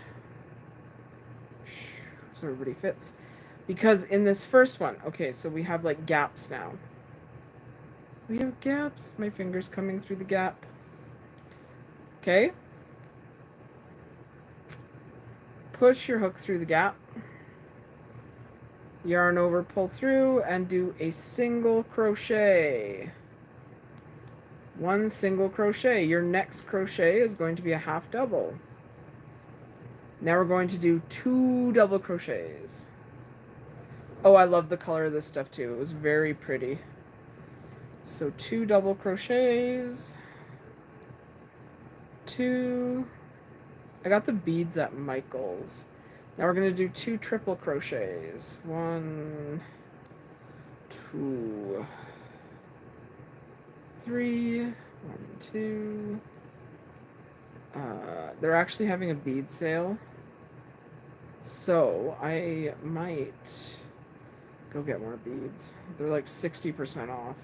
so everybody fits. Because in this first one, okay, so we have like gaps now. We have gaps. My finger's coming through the gap. Okay. Push your hook through the gap. Yarn over, pull through, and do a single crochet. One single crochet. Your next crochet is going to be a half double. Now we're going to do 2 double crochets. Oh, I love the color of this stuff too. It was very pretty. So 2 double crochets. 2. I got the beads at Michael's. Now we're going to do 2 triple crochets. 1, 2, 3. 1, 2. They're actually having a bead sale. So I might go get more beads. They're like 60% off,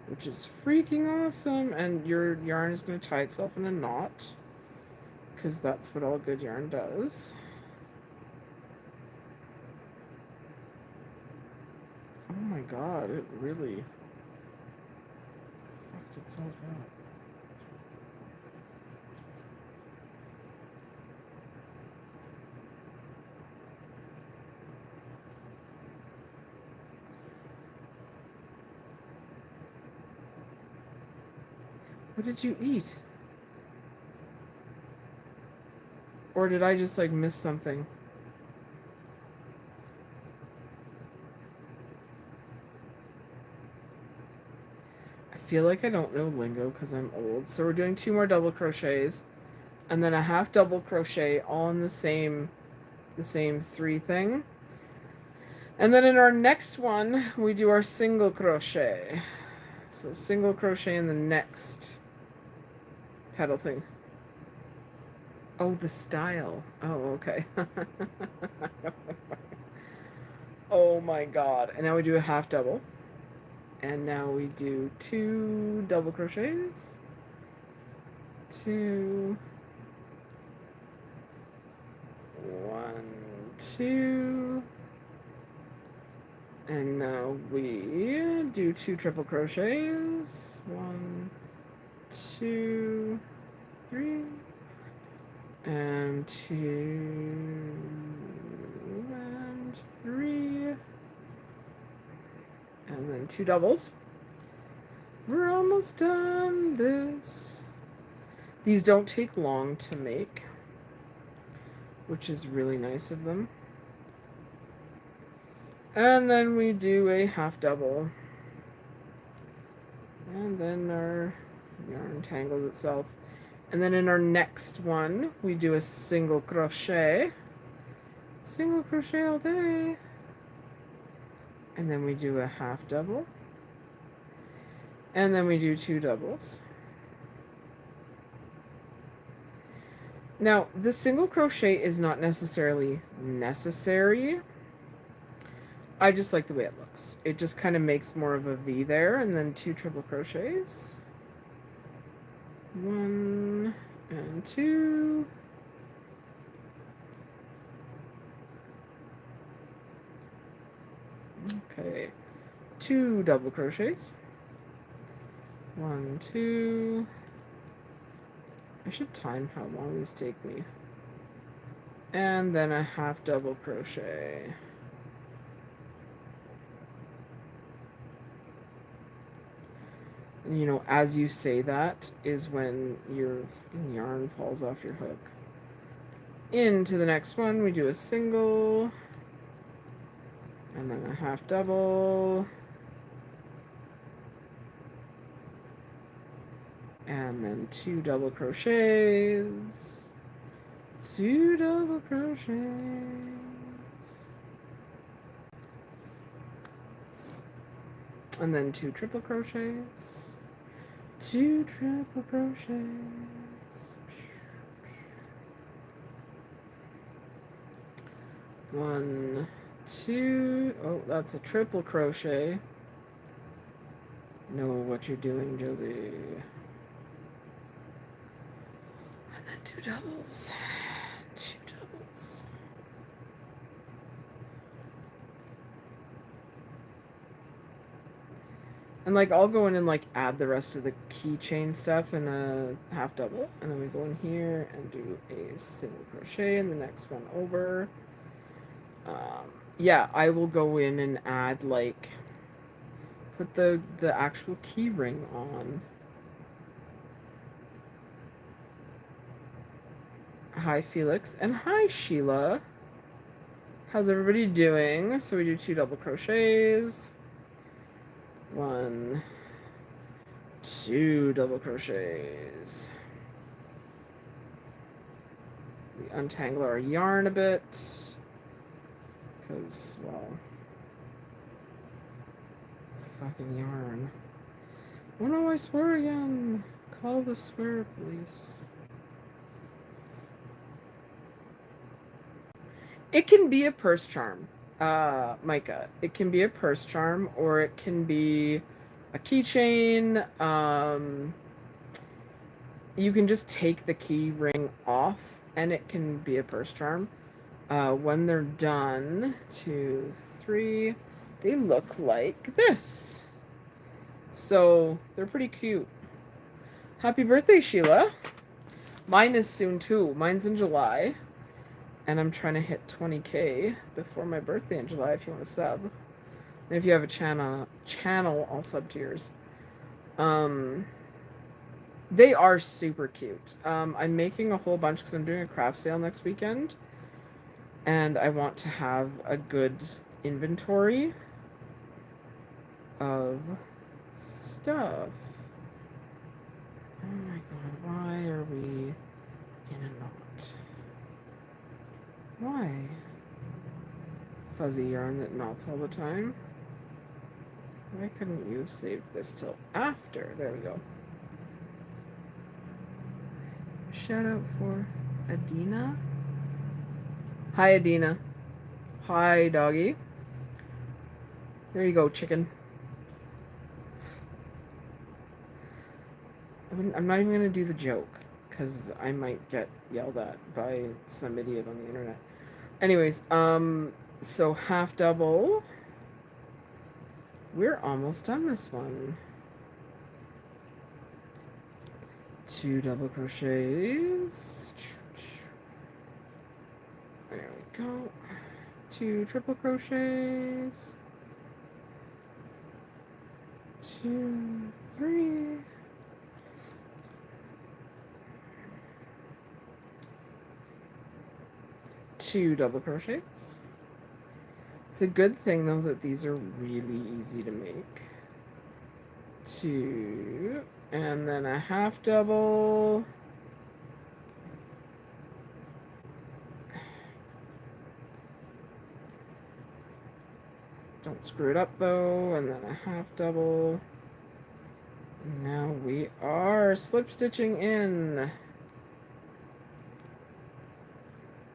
which is freaking awesome. And your yarn is going to tie itself in a knot, because that's what all good yarn does. Oh my god, it really fucked itself up. What did you eat? Or did I just like miss something? I feel like I don't know lingo because I'm old. So we're doing 2 more double crochets and then a half double crochet all in the same 3 thing. And then in our next one, we do our single crochet. So single crochet in the next petal thing. Oh, the style. Oh, okay. Oh my god. And now we do a half double. And now we do 2 double crochets. 2. 1, 2. And now we do 2 triple crochets. 1, 2, 3. And 2 and 3. And then 2 doubles. We're almost done this. These don't take long to make, which is really nice of them. And then we do a half double. And then our yarn tangles itself. And then in our next one, we do a single crochet. Single crochet all day. And then we do a half double. And then we do 2 doubles. Now, the single crochet is not necessarily necessary. I just like the way it looks. It just kind of makes more of a V there, and then 2 triple crochets. 1 and 2. Okay. 2 double crochets. 1, 2. I should time how long these take me. And then a half double crochet. And you know, as you say that is when your yarn falls off your hook. Into the next one, we do a single, and then a half double, and then 2 double crochets, 2 double crochets, and then 2 triple crochets, 2 triple crochets. 1, 2. Oh, that's a triple crochet. Know what you're doing, Josie. And then 2 doubles. 2 doubles. And like I'll go in and like add the rest of the keychain stuff in a half double, and then we go in here and do a single crochet in the next one over. Yeah, I will go in and add like put the actual key ring on. Hi Felix and hi Sheila. How's everybody doing? So we do 2 double crochets. 1, 2 double crochets. We untangle our yarn a bit because, well, fucking yarn. Oh no, I swear again. Call the swear police. It can be a purse charm, Micah. It can be a purse charm, or it can be a keychain. You can just take the key ring off, and it can be a purse charm. When they're done, 2, 3, they look like this. So they're pretty cute. Happy birthday, Sheila. Mine is soon too. Mine's in July. And I'm trying to hit 20K before my birthday in July if you want to sub. And if you have a channel, I'll sub to yours. They are super cute. I'm making a whole bunch because I'm doing a craft sale next weekend. And I want to have a good inventory of stuff. Oh my god, why are we in a knot? Why? Fuzzy yarn that knots all the time. Why couldn't you have saved this till after? There we go. Shout out for Adina. Hi, Adina. Hi, doggy. There you go, chicken. I'm not even going to do the joke because I might get yelled at by some idiot on the internet. Anyways, so half double. We're almost done this one. 2 double crochets. There we go. 2 triple crochets. 2, 3. 2 double crochets. It's a good thing though that these are really easy to make. 2, and then a half double. Don't screw it up though, and then a half double. Now we are slip stitching in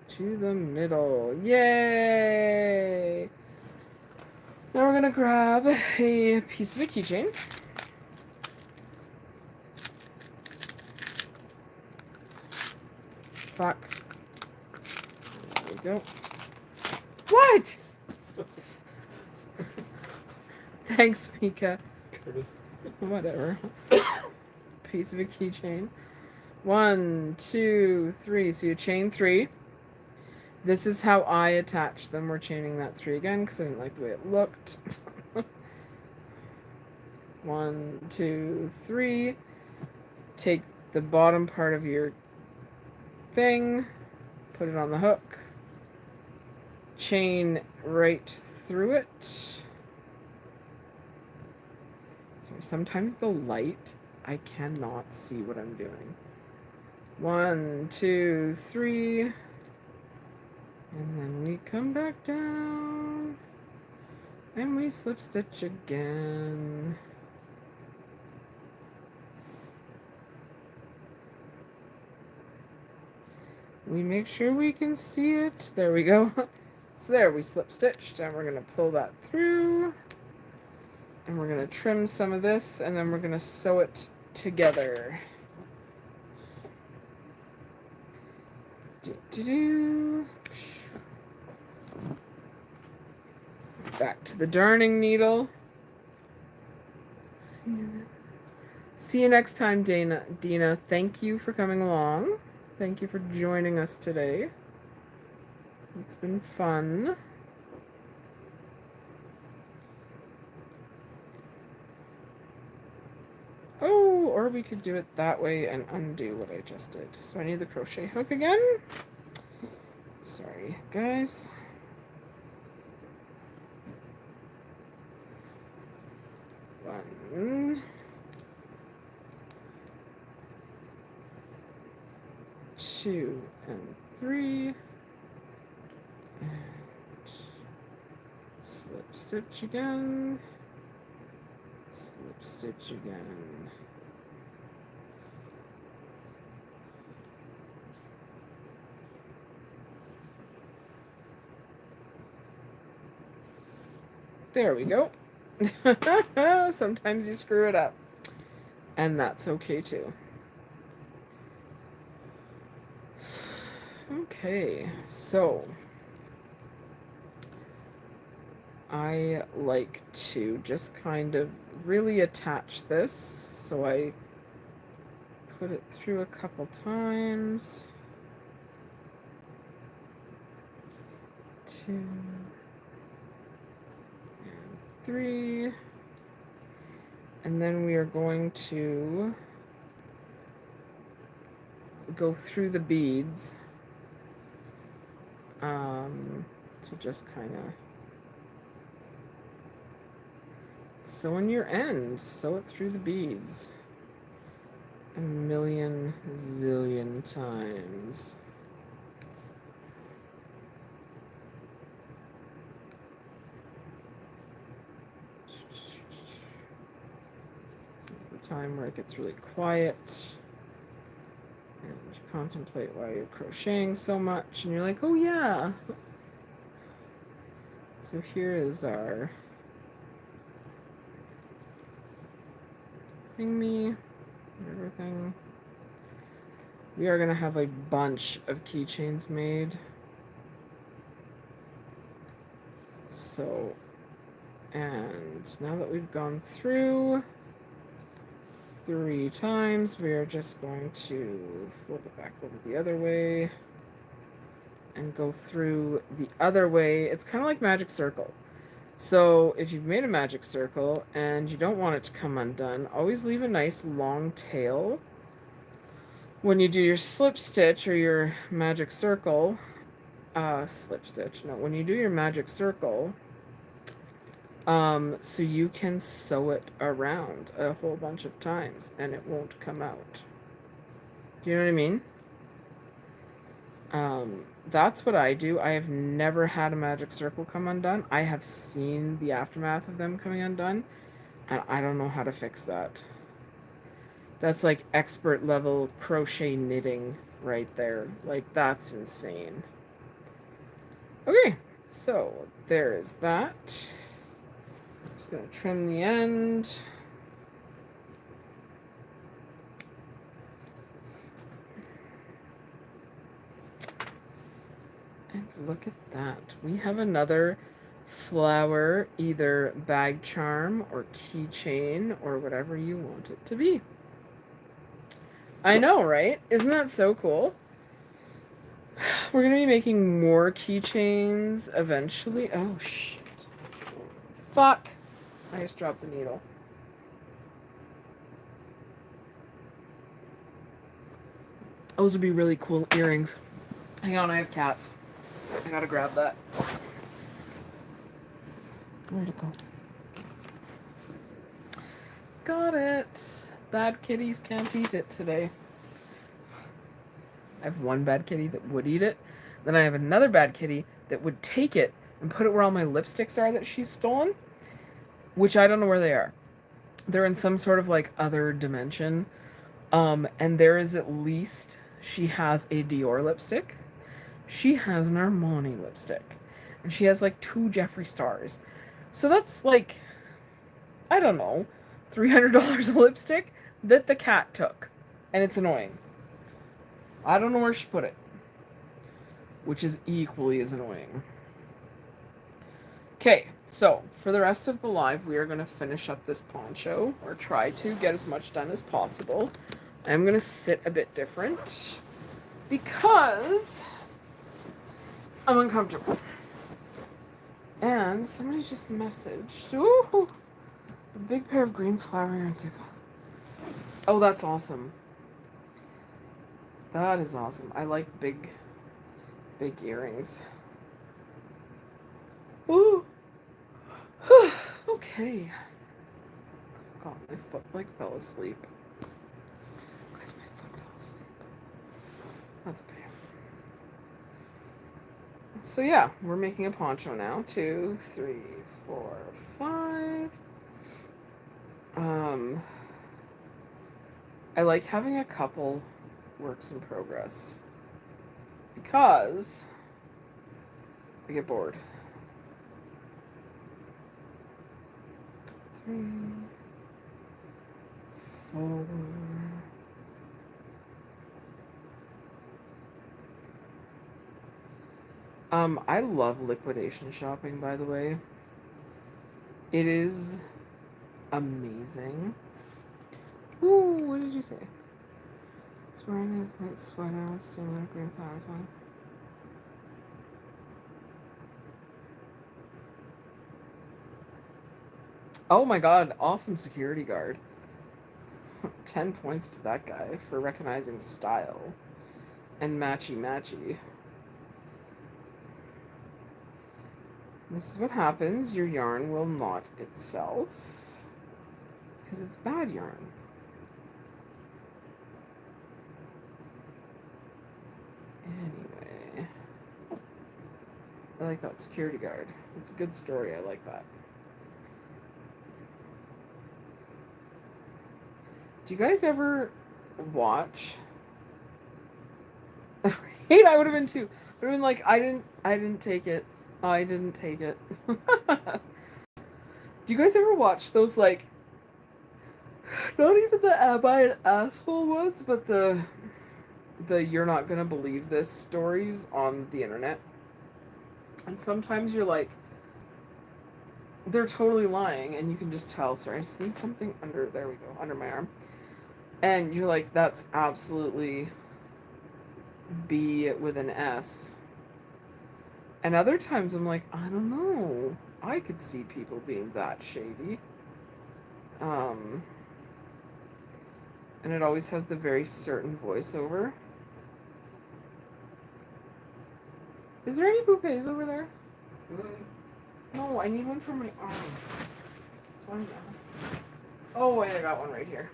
to the middle. Yay! Now we're gonna grab a piece of a keychain. Fuck. There we go. What? Thanks, Mika. Curtis. Whatever. Piece of a keychain. 1, 2, 3. So you chain 3. This is how I attach them. We're chaining that 3 again because I didn't like the way it looked. 1, 2, 3. Take the bottom part of your thing, put it on the hook, chain right through it. Sorry, sometimes the light, I cannot see what I'm doing. 1, 2, 3. And then we come back down and we slip stitch again. We make sure we can see it. There we go. So there, we slip stitched, and we're going to pull that through. And we're going to trim some of this, and then we're going to sew it together. Back to the darning needle. See you next time, Dina. Thank you for coming along. Thank you for joining us today. It's been fun. Oh, or we could do it that way and undo what I just did. So I need the crochet hook again. Sorry, guys. One, two, and three. And slip stitch again. Slip stitch again. There we go. Sometimes you screw it up, and that's okay too. Okay, so I like to just kind of really attach this, so I put it through a couple times. 2 and 3, and then we are going to go through the beads to just kind of sew in your end, sew it through the beads a million zillion times. This is the time where it gets really quiet and you contemplate why you're crocheting so much and you're like, oh yeah. So here is our thingy, everything. We are gonna have a bunch of keychains made. So, and now that we've gone through 3 times, we are just going to flip it back over the other way and go through the other way. It's kind of like magic circle. So if you've made a magic circle and you don't want it to come undone, always leave a nice long tail when you do your slip stitch or your magic circle. When you do your magic circle, so you can sew it around a whole bunch of times and it won't come out. Do you know what I mean? That's what I do. I have never had a magic circle come undone. I have seen the aftermath of them coming undone, and I don't know how to fix that. That's like expert level crochet knitting right there. Like, that's insane. Okay, so there is that. Just gonna trim the end. And look at that. We have another flower, either bag charm or keychain or whatever you want it to be. I know, right? Isn't that so cool? We're going to be making more keychains eventually. Oh, shit. Fuck. I just dropped the needle. Those would be really cool earrings. Hang on, I have cats. I gotta grab that. Where'd it go? Got it. Bad kitties can't eat it today. I have one bad kitty that would eat it. Then I have another bad kitty that would take it and put it where all my lipsticks are that she's stolen, which I don't know where they are. They're in some sort of like other dimension. And there is at least, she has a Dior lipstick. She has an Armani lipstick. And she has like 2 Jeffree Stars. So that's like, I don't know, $300 a lipstick that the cat took. And it's annoying. I don't know where she put it. Which is equally as annoying. Okay, so for the rest of the live, we are going to finish up this poncho, or try to get as much done as possible. I'm going to sit a bit different because I'm uncomfortable. And somebody just messaged. Ooh, a big pair of green flower earrings. Oh, that's awesome. That is awesome. I like big earrings. Ooh. Okay. God, my foot like fell asleep. Guys, my foot fell asleep. That's okay. So yeah, we're making a poncho now. 2, 3, 4, 5. I like having a couple works in progress because I get bored. 3, 4. I love liquidation shopping, by the way. It is amazing. Ooh, what did you say? It's wearing a white sweater with similar green flowers on. Oh my god, awesome security guard. 10 points to that guy for recognizing style. And matchy. This is what happens. Your yarn will knot itself. Because it's bad yarn. Anyway. I like that security guard. It's a good story. I like that. Do you guys ever watch? Right, I would have been too. I would have been like, I didn't take it. I didn't take it. Do you guys ever watch those, like, not even the am I an asshole ones, but the you're not gonna believe this stories on the internet? And sometimes you're like, they're totally lying, and you can just tell. Sorry, I just need something under, there we go, under my arm. And you're like, that's absolutely B with an S. And other times I'm like, I don't know. I could see people being that shady. And it always has the very certain voiceover. Is there any bouquets over there? No, I need one for my arm. That's what I'm asking. Oh, wait, I got one right here.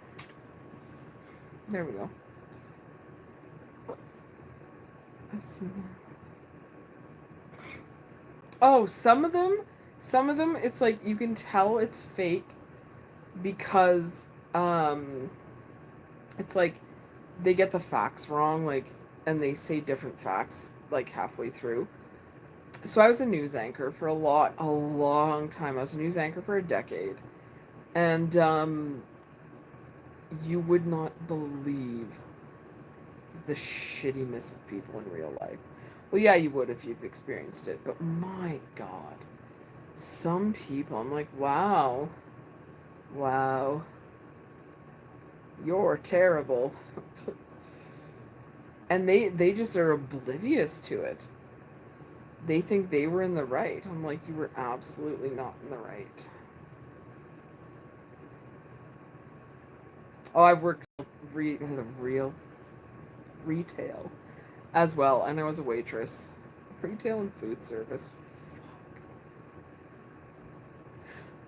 There we go. I've seen that. Oh, some of them, it's like you can tell it's fake because, it's like they get the facts wrong, like, and they say different facts, like, halfway through. So I was a news anchor for a long time. I was a news anchor for a decade. And, you would not believe the shittiness of people in real life. Well, yeah, you would if you've experienced it, but my God, some people, I'm like, wow, you're terrible. And they just are oblivious to it. They think they were in the right. I'm like, you were absolutely not in the right. Oh, I've worked in the real retail as well, and I was a waitress. Retail and food service. Fuck.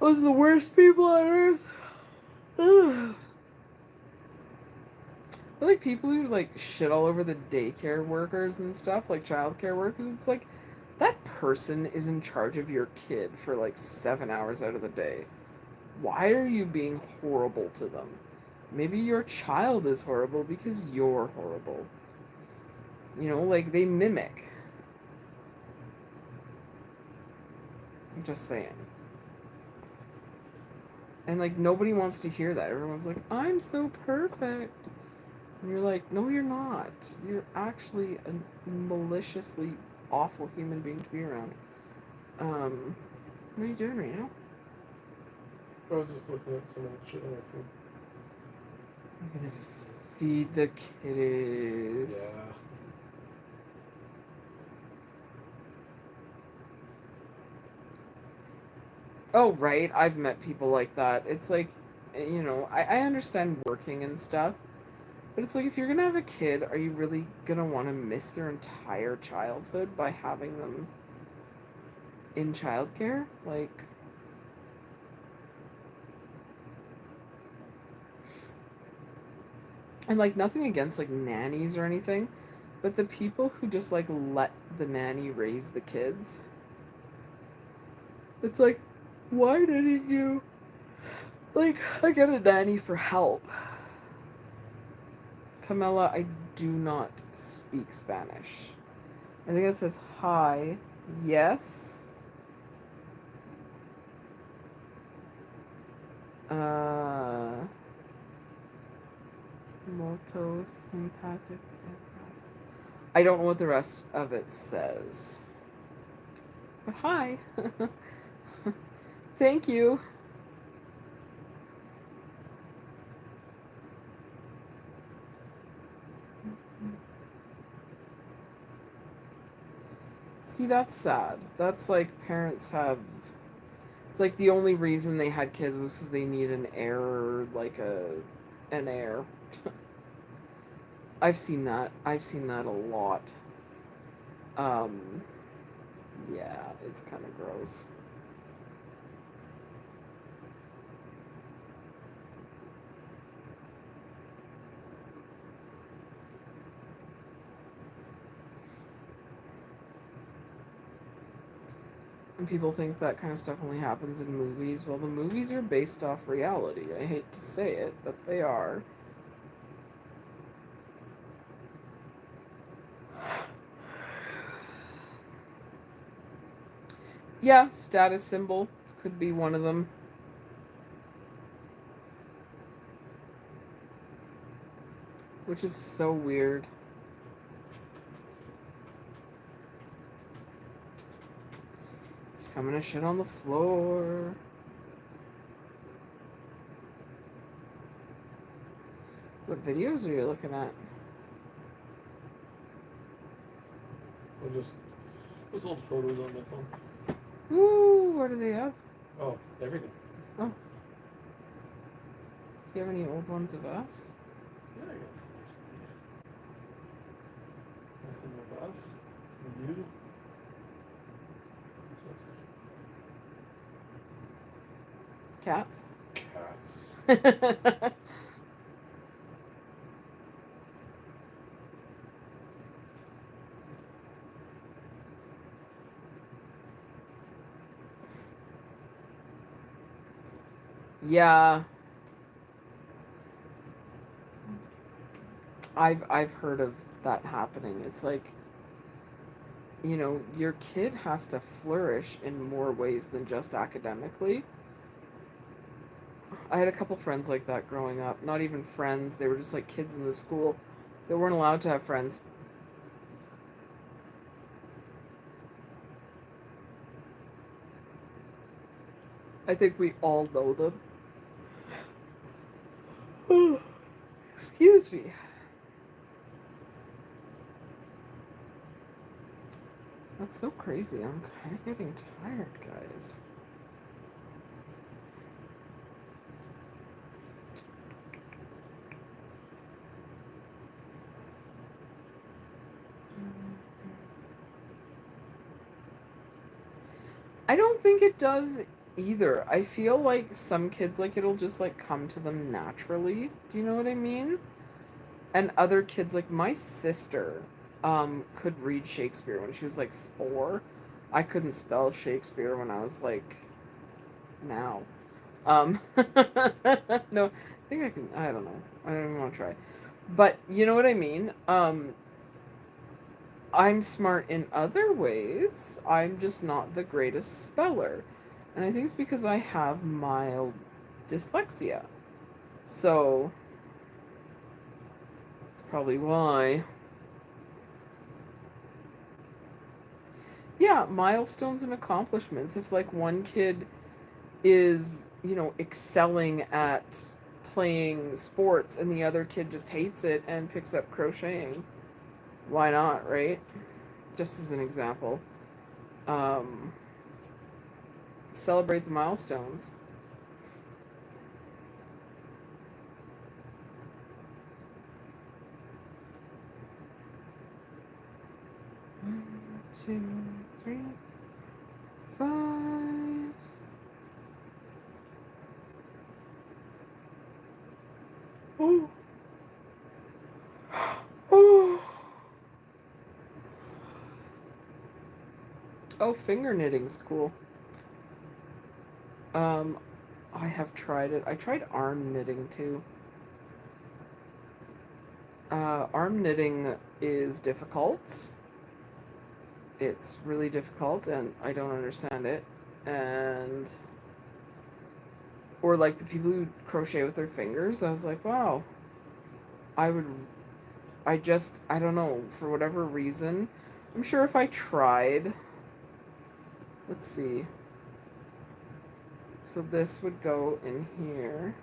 Those are the worst people on earth. Ugh. They're like people who like shit all over the daycare workers and stuff, like childcare workers. It's like, that person is in charge of your kid for like 7 hours out of the day. Why are you being horrible to them? Maybe your child is horrible because you're horrible. You know, like, they mimic. I'm just saying. And, like, nobody wants to hear that. Everyone's like, I'm so perfect. And you're like, no, you're not. You're actually a maliciously awful human being to be around. What are you doing right now? I was just looking at some of the shit on my phone. I'm gonna feed the kitties. Yeah. Oh, right. I've met people like that. It's like, you know, I understand working and stuff, but it's like if you're gonna have a kid, are you really gonna want to miss their entire childhood by having them in childcare? Like, and like nothing against like nannies or anything, but the people who just like let the nanny raise the kids, it's like, why didn't you? Like, I get a nanny for help. Camilla, I do not speak Spanish. I think it says hi. Yes. Moto sympathetic. I don't know what the rest of it says. But hi. Thank you. See, that's sad. That's like parents have. It's like the only reason they had kids was because they need an heir, or like an heir. I've seen that. I've seen that a lot. Um, yeah, it's kind of gross. And people think that kind of stuff only happens in movies. Well, the movies are based off reality. I hate to say it, but they are. Yeah, status symbol could be one of them. Which is so weird. He's coming to shit on the floor. What videos are you looking at? I just old photos on my phone. Ooh, what do they have? Oh, everything. Oh. Do you have any old ones of us? Yeah, I guess. Some of us. Some of you. Cats? Cats. Yeah. I've heard of that happening. It's like, you know, your kid has to flourish in more ways than just academically. I had a couple friends like that growing up. Not even friends, they were just like kids in the school that weren't allowed to have friends. I think we all know them. Excuse me. That's so crazy. I'm kind of getting tired, guys. I don't think it does either. I feel like some kids, like, it'll just, like, come to them naturally. Do you know what I mean? And other kids, like my sister, could read Shakespeare when she was, like, 4. I couldn't spell Shakespeare when I was, like, now. No, I think I can, I don't know. I don't even want to try. But, you know what I mean? I'm smart in other ways. I'm just not the greatest speller. And I think it's because I have mild dyslexia. So, that's probably why. Yeah, milestones and accomplishments. If like one kid is, you know, excelling at playing sports and the other kid just hates it and picks up crocheting, why not, right? Just as an example. Um, Celebrate the milestones. One, two, three, 5. Oh. Oh. Oh, finger knitting's cool. I have tried it. I tried arm knitting too. Arm knitting is difficult. It's really difficult and I don't understand it. And or like the people who crochet with their fingers, I was like, wow. I would I don't know, for whatever reason. I'm sure if I tried. Let's see. So this would go in here.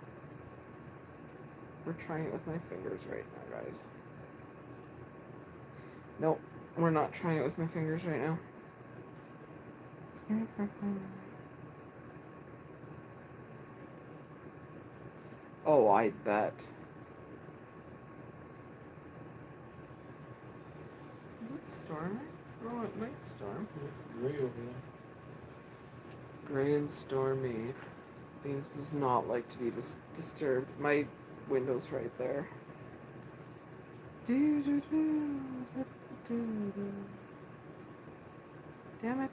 We're trying it with my fingers right now, guys. Nope, we're not trying it with my fingers right now. It's very perfect. Oh, I bet. Is it storming? Oh, it might storm. Gray over there. Gray and stormy. Beans does not like to be disturbed. My window's right there. Do, do, do, do, do, do. Damn it.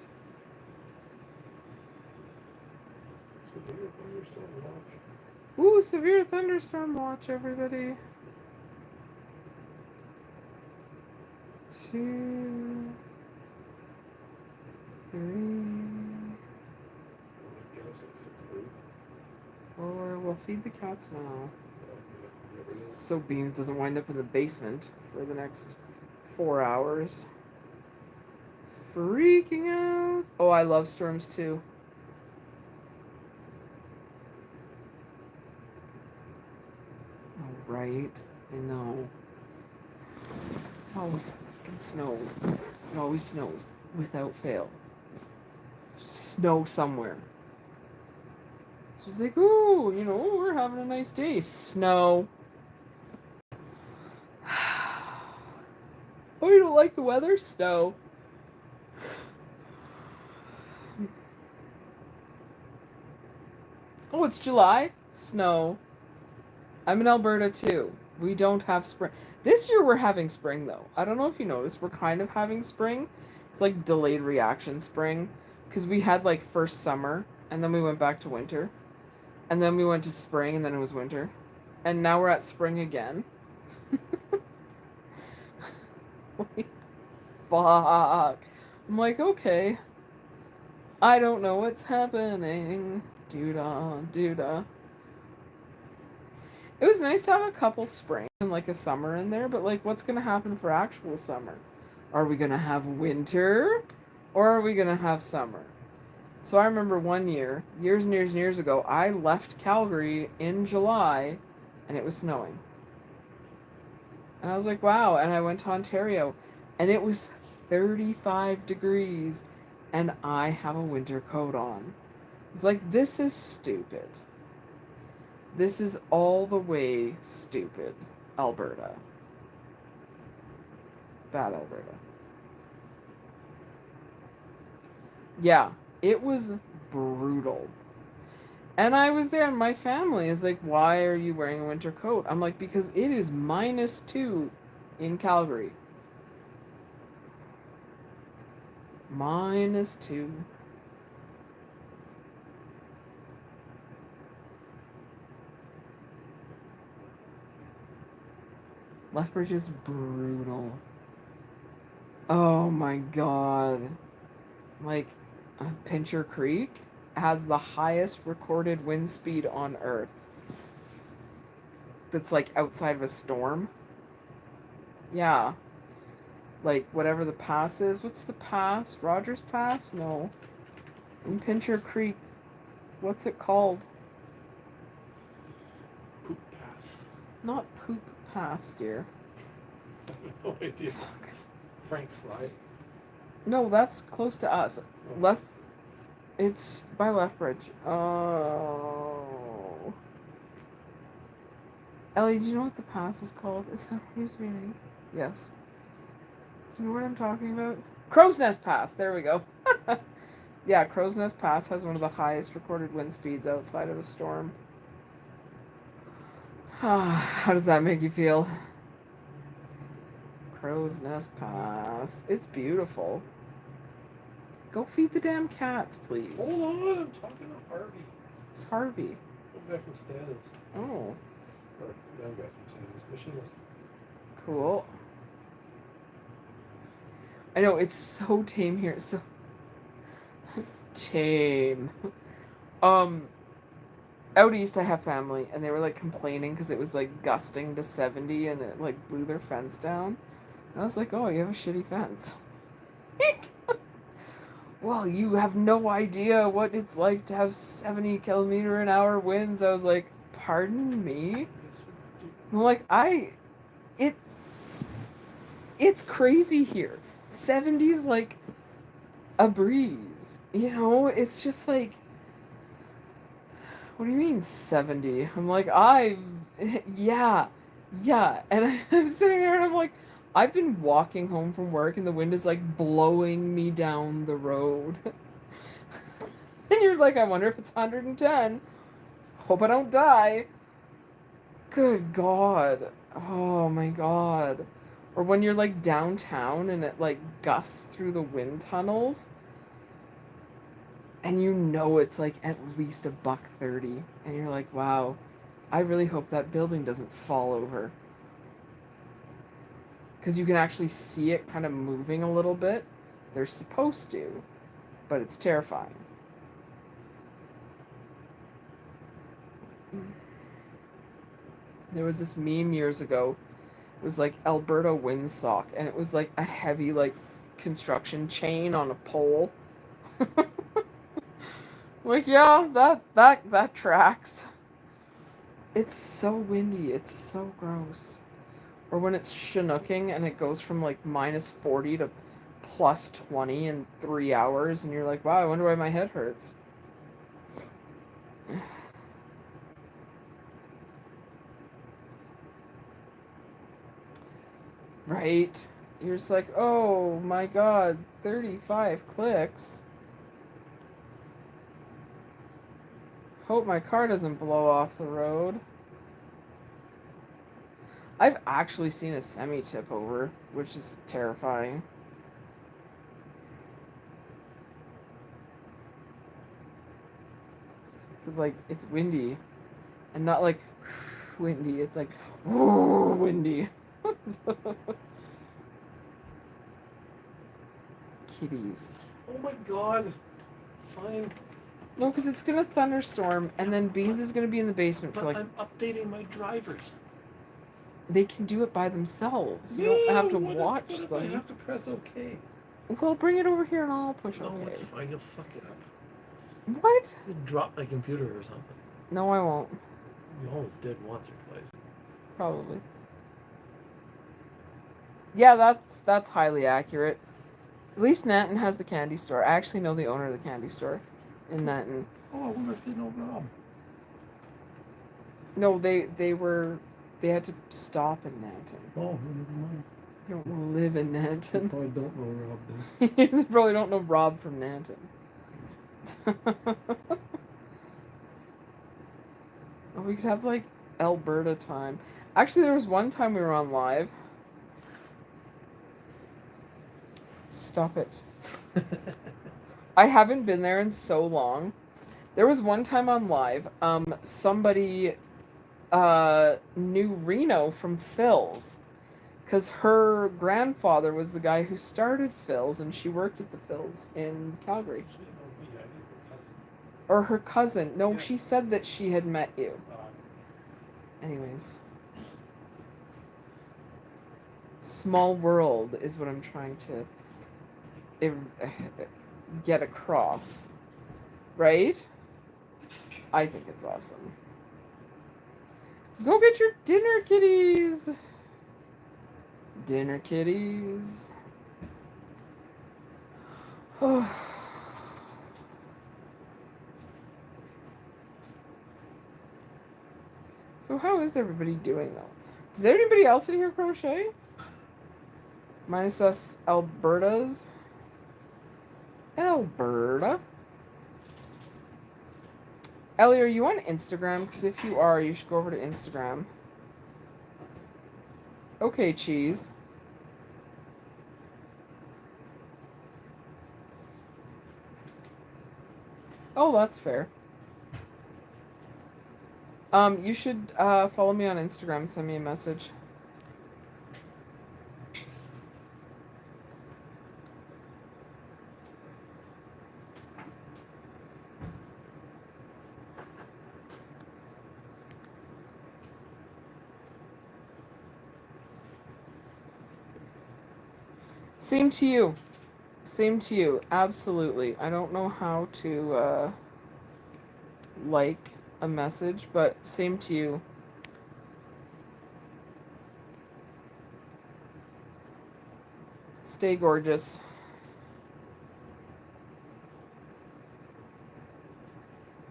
Severe thunderstorm watch. Ooh, severe thunderstorm watch, everybody. 2, 3, Get us at 6:30. 4. We'll feed the cats now. So Beans doesn't wind up in the basement for the next 4 hours. Freaking out. Oh, I love storms too. Oh, right. I know. It always fucking snows. It always snows without fail. Snow somewhere. She's like, ooh, you know, we're having a nice day. Snow. Oh, you don't like the weather? Snow. Oh, it's July? Snow. I'm in Alberta too. We don't have spring. This year we're having spring though. I don't know if you noticed, we're kind of having spring. It's like delayed reaction spring. Because we had like first summer, and then we went back to winter. And then we went to spring, and then it was winter. And now we're at spring again. Like, fuck. I'm like, okay. I don't know what's happening. Doo-dah, doo-dah. It was nice to have a couple springs and like a summer in there, but like what's gonna happen for actual summer? Are we gonna have winter? Or are we gonna have summer? So I remember one year, years and years and years ago, I left Calgary in July and it was snowing. And I was like, wow. And I went to Ontario and it was 35 degrees and I have a winter coat on. It's like, this is stupid. This is all the way stupid, Alberta. Bad Alberta. Yeah, it was brutal. And I was there and my family is like, why are you wearing a winter coat? I'm like, because it is -2 in Calgary. -2. Lethbridge is brutal. Oh my god. Like, Pincher Creek has the highest recorded wind speed on Earth. That's like outside of a storm. Yeah. like whatever the pass is. What's the pass? Rogers Pass? No. In Pincher Creek. What's it called? Poop pass. Not Poop Pass, dear. I have no idea. Fuck. Frank Slide. No, that's close to us. Oh. Left. It's by Lethbridge. Oh. Ellie, do you know what the pass is called? Is that what he's reading? Yes. Do you know what I'm talking about? Crow's Nest Pass. There we go. Yeah, Crow's Nest Pass has one of the highest recorded wind speeds outside of a storm. How does that make you feel? Crow's Nest Pass. It's beautiful. Go feed the damn cats, please. Hold on, I'm talking to Harvey. It's Harvey. I'm back from Stanton's. Oh, Or, I'm back from Stanton's. Machinist. cool. I know, it's so tame here. So tame. Out east I have family, and they were like complaining because it was like gusting to 70 and it like blew their fence down. And I was like, oh, you have a shitty fence. Well, you have no idea what it's like to have 70-kilometer-an-hour winds. I was like, pardon me? Yes, we do. I'm like, it's crazy here. 70's like a breeze. You know, it's just like, what do you mean 70? I'm like, yeah. And I'm sitting there and I'm like, I've been walking home from work and the wind is like blowing me down the road. And you're like, I wonder if it's 110. Hope I don't die. Good God. Oh my God. Or when you're like downtown and it like gusts through the wind tunnels and you know it's like at least $130 and you're like, wow, I really hope that building doesn't fall over. Because you can actually see it kind of moving a little bit. They're supposed to, but it's terrifying. There was this meme years ago. It was like Alberta windsock, and it was like a heavy like construction chain on a pole. Like, yeah, that tracks. It's so windy. It's so gross. Or when it's Chinooking and it goes from like -40 to +20 in 3 hours, and you're like, wow, I wonder why my head hurts. Right? You're just like, oh my God, 35 clicks. Hope my car doesn't blow off the road. I've actually seen a semi tip over, which is terrifying. Because, like, it's windy. And not like windy, it's like windy. Kitties. Oh my God. Fine. No, because it's going to thunderstorm, and then Beans is going to be in the basement for But like... I'm updating my drivers. They can do it by themselves. You don't have to watch what if them. I have to press OK. Well, bring it over here and I'll push No, OK. it's fine. You'll fuck it up. What? You'll drop my computer or something. No, I won't. You almost did once or twice. Probably. Yeah, that's highly accurate. At least Nanton has the candy store. I actually know the owner of the candy store in Nanton. Oh, I wonder if they know Rob. No, they had to stop in Nanton. Oh, never mind. They don't live in I Nanton. probably don't know Rob then. You probably don't know Rob from Nanton. Oh, we could have like Alberta time. Actually, there was one time we were on live. Stop it. I haven't been there in so long. There was one time on live, somebody knew Reno from Phil's. Because her grandfather was the guy who started Phil's, and she worked at the Phil's in Calgary. Or her cousin. No, Yeah. she said that she had met you. Anyways. Small world is what I'm trying to get across. Right? I think it's awesome. Go get your dinner, kitties! Dinner, kitties. Oh. So how is everybody doing, though? Does anybody else in here crochet? Minus us Albertas. Alberta. Ellie, are you on Instagram? Because if you are, you should go over to Instagram. Okay, cheese. Oh, that's fair. You should follow me on Instagram. Send me a message. Same to you. Same to you. Absolutely. I don't know how to like a message, but same to you. Stay gorgeous.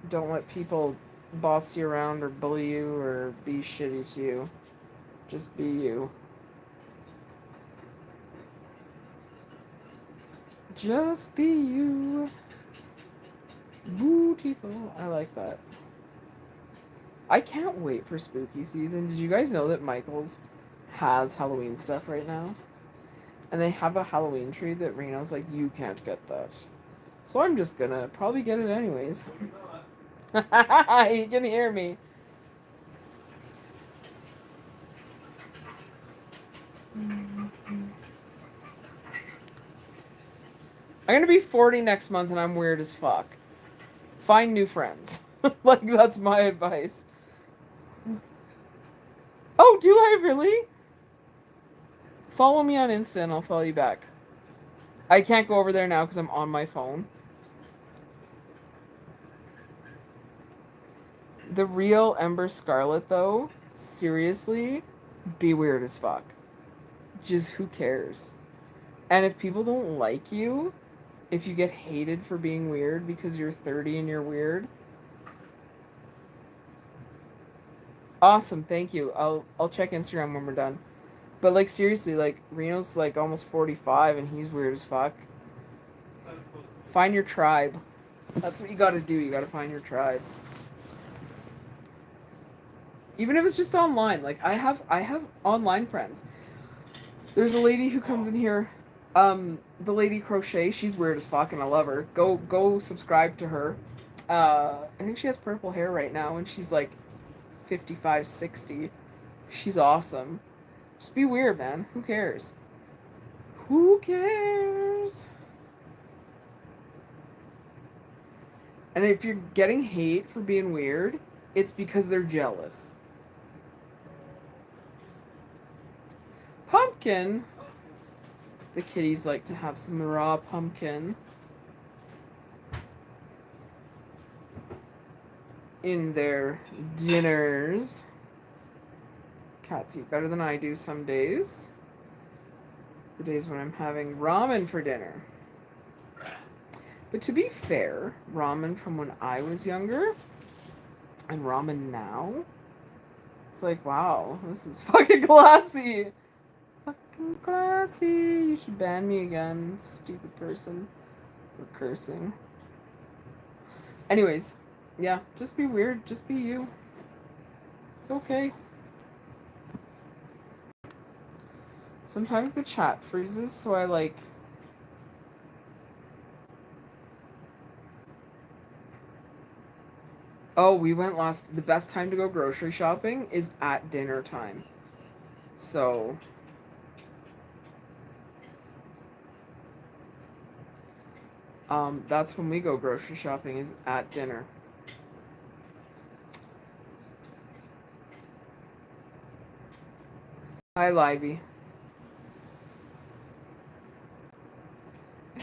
Don't let people boss you around or bully you or be shitty to you. Just be you. Just be you. Beautiful. I like that. I can't wait for spooky season. Did you guys know that Michael's has Halloween stuff right now? And they have a Halloween tree that Reno's like, you can't get that. So I'm just gonna probably get it anyways. You can hear me. I'm gonna be 40 next month and I'm weird as fuck. Find new friends. Like, that's my advice. Oh, do I really? Follow me on Insta and I'll follow you back. I can't go over there now because I'm on my phone. The real Ember Scarlet, though, seriously, be weird as fuck. Just who cares? And if people don't like you, if you get hated for being weird because you're 30 and you're weird, awesome, thank you. I'll check Instagram when we're done. But like seriously, like Reno's like almost 45 and he's weird as fuck. Find your tribe. That's what you gotta do. You gotta find your tribe. Even if it's just online. Like I have online friends. There's a lady who comes in here, the lady Crochet, she's weird as fuck and I love her. Go subscribe to her. I think she has purple hair right now and she's like 55, 60. She's awesome. Just be weird, man. Who cares? Who cares? And if you're getting hate for being weird, it's because they're jealous. Pumpkin. The kitties like to have some raw pumpkin in their dinners. Cats eat better than I do some days. The days when I'm having ramen for dinner. But to be fair, ramen from when I was younger and ramen now, it's like, wow, this is fucking classy. Fucking classy. You should ban me again, stupid person, for cursing. Anyways, yeah, just be weird. Just be you. It's okay. Sometimes the chat freezes, so I like... Oh, we went last... The best time to go grocery shopping is at dinner time. So... that's when we go grocery shopping, is at dinner. Hi, Livy.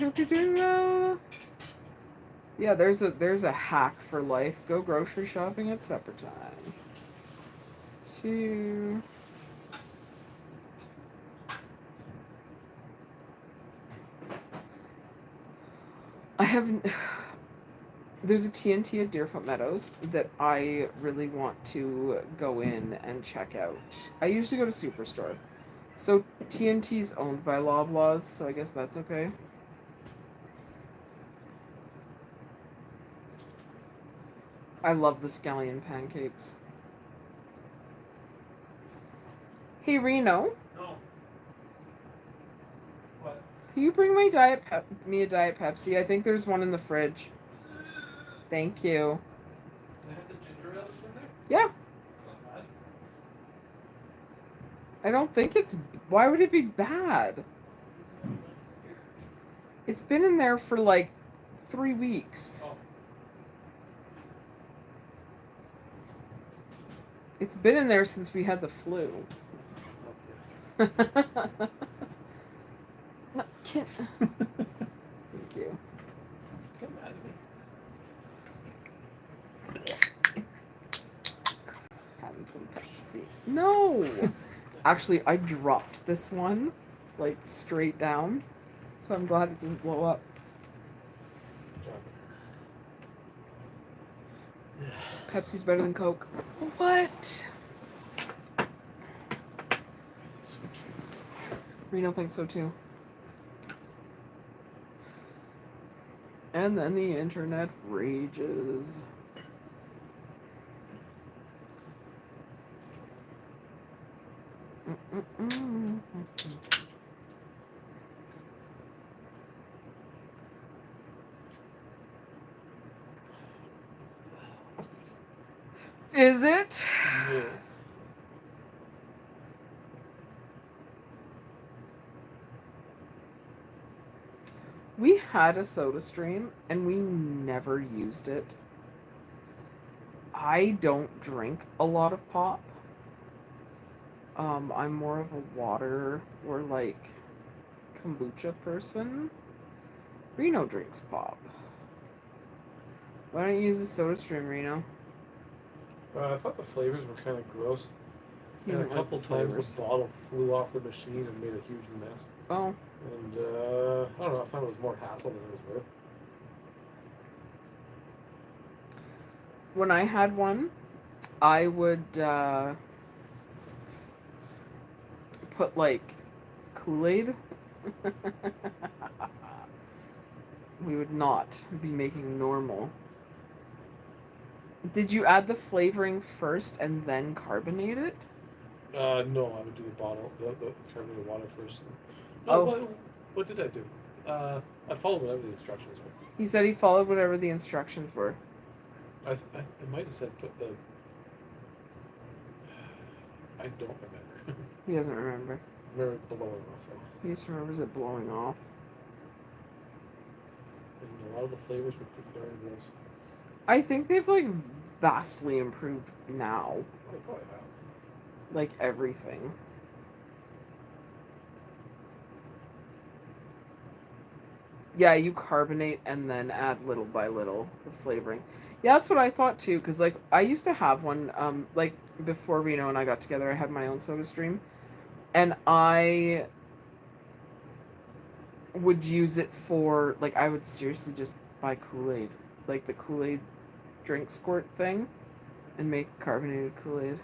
hope you're doing well. Yeah, there's a hack for life. Go grocery shopping at supper time. 2. I haven't. There's a TNT at Deerfoot Meadows that I really want to go in and check out. I usually go to Superstore. So TNT's owned by Loblaws, so I guess that's okay. I love the scallion pancakes. Hey Reno, No. What? can you bring me a Diet Pepsi? I think there's one in the fridge. Thank you. Can I have the ginger ale in there? Yeah. Not bad. I don't think it's. Why would it be bad? It's been in there for like 3 weeks. Oh. It's been in there since we had the flu. Okay. No, can't. Thank you. Get mad at me. Having some Pepsi. No! Actually, I dropped this one, like, straight down. So I'm glad it didn't blow up. Pepsi's better than Coke. What? Reno thinks so too. And then the internet rages. Is it? Yes. We had a soda stream and we never used it. I don't drink a lot of pop. I'm more of a water or like kombucha person. Reno drinks pop. Why don't you use the soda stream, Reno? I thought the flavors were kind of gross. You And a don't like couple the times flavors. the bottle flew off the machine and made a huge mess. Oh, And I don't know, I found it was more hassle than it was worth. when I had one, I would put like Kool-Aid. We would not be making normal. Did you add the flavoring first and then carbonate it? No, I would do the bottle, the carbonated water first. No, Oh. what did I do? I followed whatever the instructions were. He said he followed whatever the instructions were. I might have said put the. I don't remember. He doesn't remember. I remember blowing off though. He just remembers it blowing off. And a lot of the flavors were pretty darn gross. I think they've like vastly improved now. I probably have. Like everything. Yeah, you carbonate and then add little by little the flavoring. Yeah, that's what I thought too. Cause like I used to have one. Like before Reno and I got together, I had my own soda stream, and I would use it for like I would seriously just buy Kool-Aid, like the Kool-Aid drink squirt thing, and make carbonated Kool-Aid.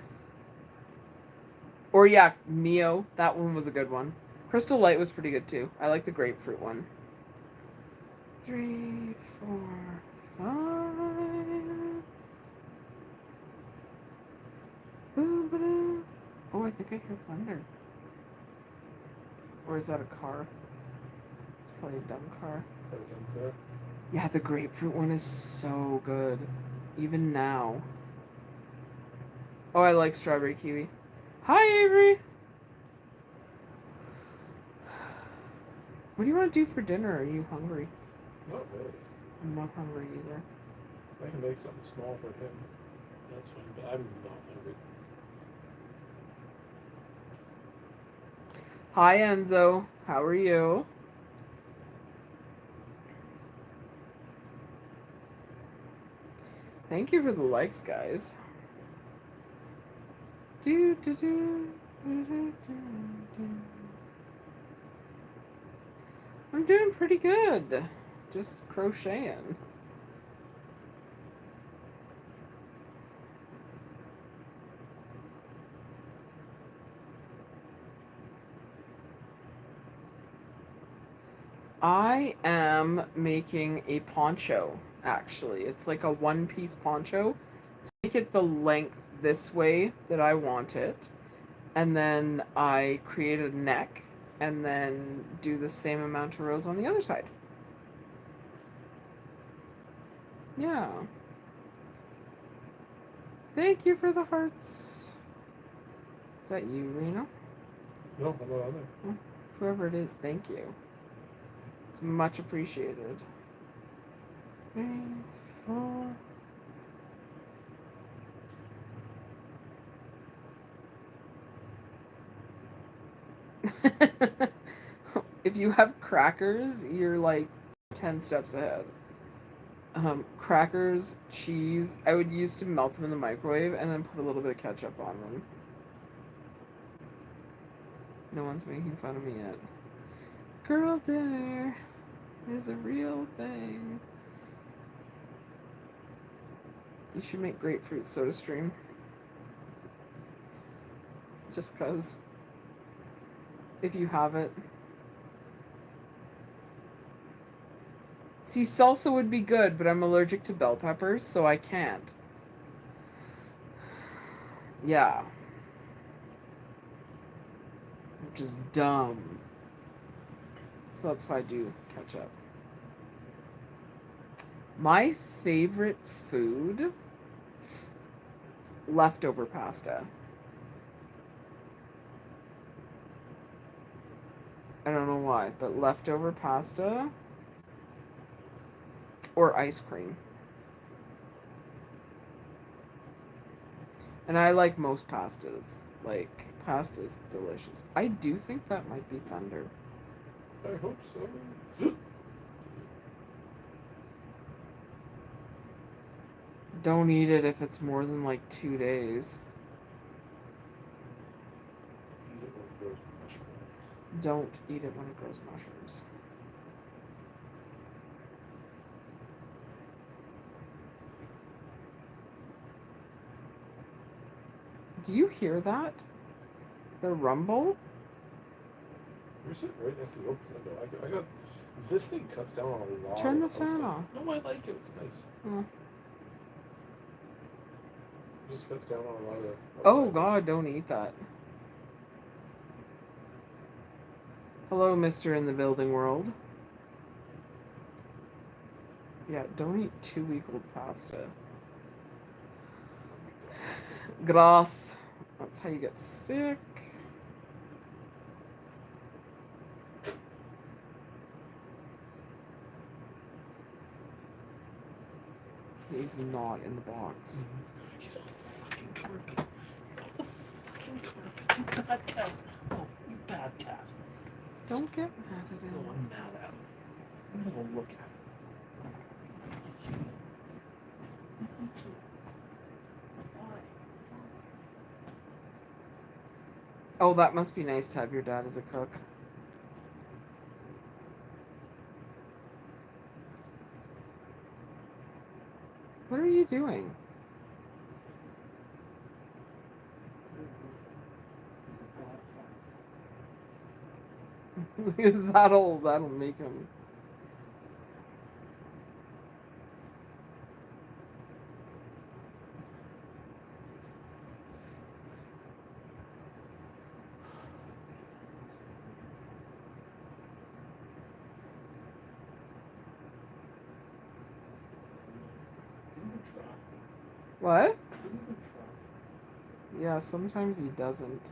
Or yeah, Neo. That one was a good one. Crystal Light was pretty good too. I like the grapefruit one. 3, 4, 5. Boo-ba-doo. Oh, I think I hear thunder. Or is that a car? It's probably a dumb car. Probably done there. Yeah, the grapefruit one is so good. Even now. Oh, I like strawberry kiwi. Hi, Avery! What do you want to do for dinner? Are you hungry? Not really. I'm not hungry either. I can make something small for him. That's fine, but I'm not hungry. Hi, Enzo. How are you? Thank you for the likes, guys. Do, do, do, do, do, do. I'm doing pretty good. Just crocheting. I am making a poncho, actually. It's like a one-piece poncho. So make it the length this way that I want it. And then I create a neck and then do the same amount of rows on the other side. Yeah. Thank you for the hearts. Is that you, Reno? No, I'm not on there. Whoever it is, thank you. It's much appreciated. 3, 4. If you have crackers, you're like 10 steps ahead. Crackers, cheese, I would use to melt them in the microwave and then put a little bit of ketchup on them. No one's making fun of me yet. Girl dinner is a real thing. You should make grapefruit soda stream. Just cause. If you have it. See, salsa would be good, but I'm allergic to bell peppers, so I can't. Yeah. Which is dumb. So that's why I do ketchup. My favorite food? Leftover pasta. I don't know why, but leftover pasta or ice cream. And I like most pastas. Like, pasta's delicious. I do think that might be thunder. I hope so. Don't eat it if it's more than like 2 days. Eat it when it grows mushrooms. Don't eat it when it grows mushrooms. Do you hear that? The rumble? You're sitting right next to the open window. I got this thing cuts down on a lot. Turn the of fan outside. off. No, I like it. It's nice. Oh. It just cuts down on a lot of. Oh outside. God, don't eat that. Hello, Mr. in the building world. Yeah, don't eat 2-week-old pasta. Grass. That's how you get sick. He's not in the box. He's on the fucking carpet. You're on the fucking carpet. You bad cat. Oh, you bad cat. Don't get mad at No, him. I'm mad at him. I'm gonna go look at him. Oh, that must be nice to have your dad as a cook. What are you doing? Because that'll make him. What? Yeah, sometimes he doesn't.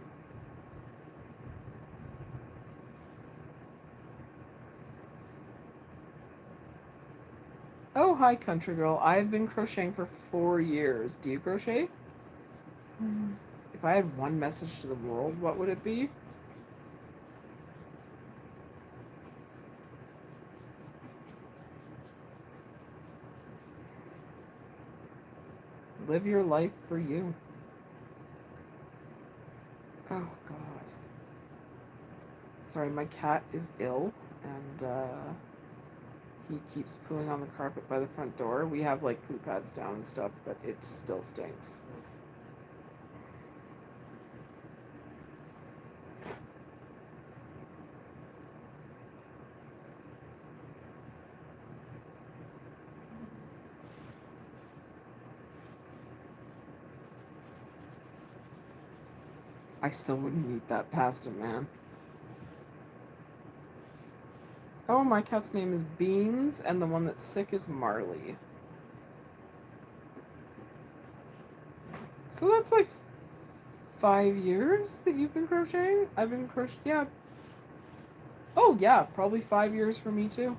Oh, hi, country girl. I've been crocheting for 4 years. Do you crochet? If I had one message to the world, what would it be? Live your life for you. Oh, God. Sorry, my cat is ill, and he keeps pooing on the carpet by the front door. We have, like, poo pads down and stuff, but it still stinks. I still wouldn't eat that pasta, man. Oh, my cat's name is Beans, and the one that's sick is Marley. So that's like 5 years that you've been crocheting? I've been crocheting, yeah. Oh, yeah, probably 5 years for me, too.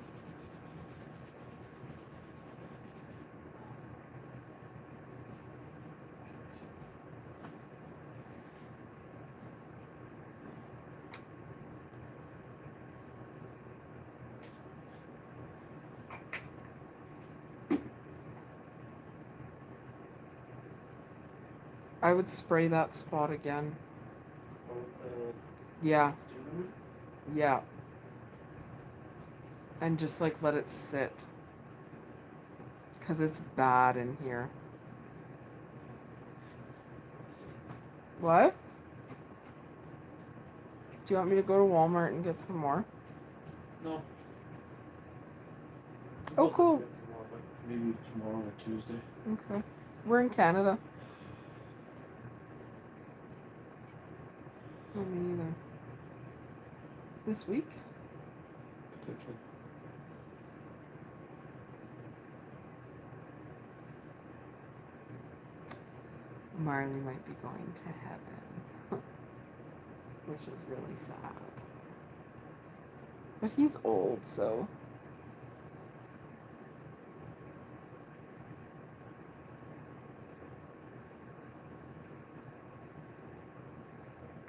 I would spray that spot again. Yeah. Yeah. And just like let it sit. Because it's bad in here. What? Do you want me to go to Walmart and get some more? No. Oh, cool. Maybe tomorrow or Tuesday. Okay. We're in Canada. No, me neither. This week? Potentially. Marley might be going to heaven. Which is really sad. But he's old, so...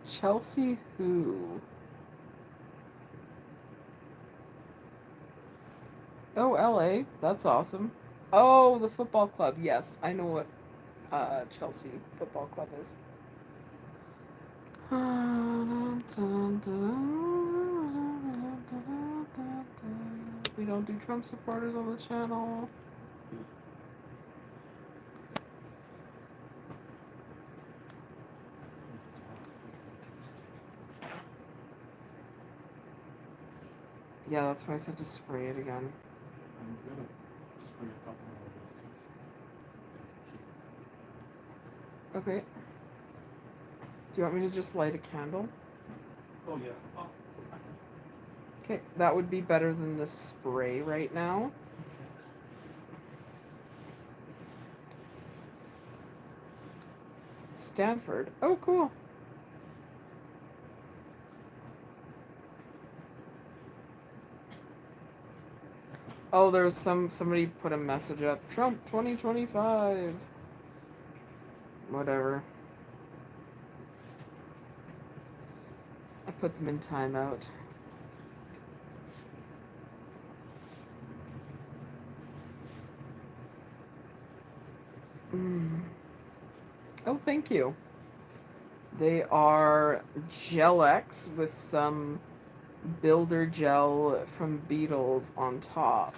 Chelsea who? Oh, LA. That's awesome. Oh, the football club. Yes, I know what Chelsea Football Club is. We don't do Trump supporters on the channel. Yeah, that's why I said to spray it again. I'm gonna spray a couple more of this too. Okay. Do you want me to just light a candle? Oh yeah. Oh. Okay, that would be better than the spray right now. Stanford. Oh, cool. Oh, there was somebody put a message up. Trump 2025. Whatever. I put them in timeout. Oh, thank you. They are Gel X with some builder gel from Beetles on top.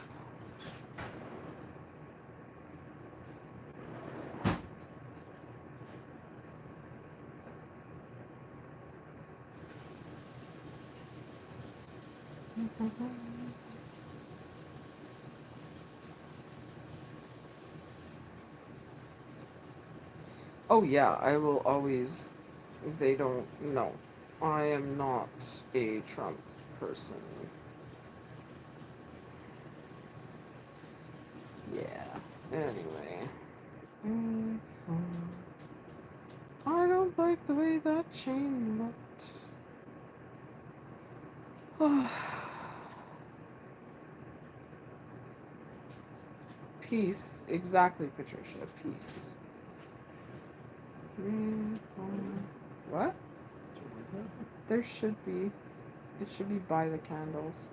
Oh yeah, I will always... They don't... No. I am not a Trump person. Yeah. Anyway. I don't like the way that chain looked. Peace. Exactly, Patricia. Peace. What? There should be. It should be by the candles.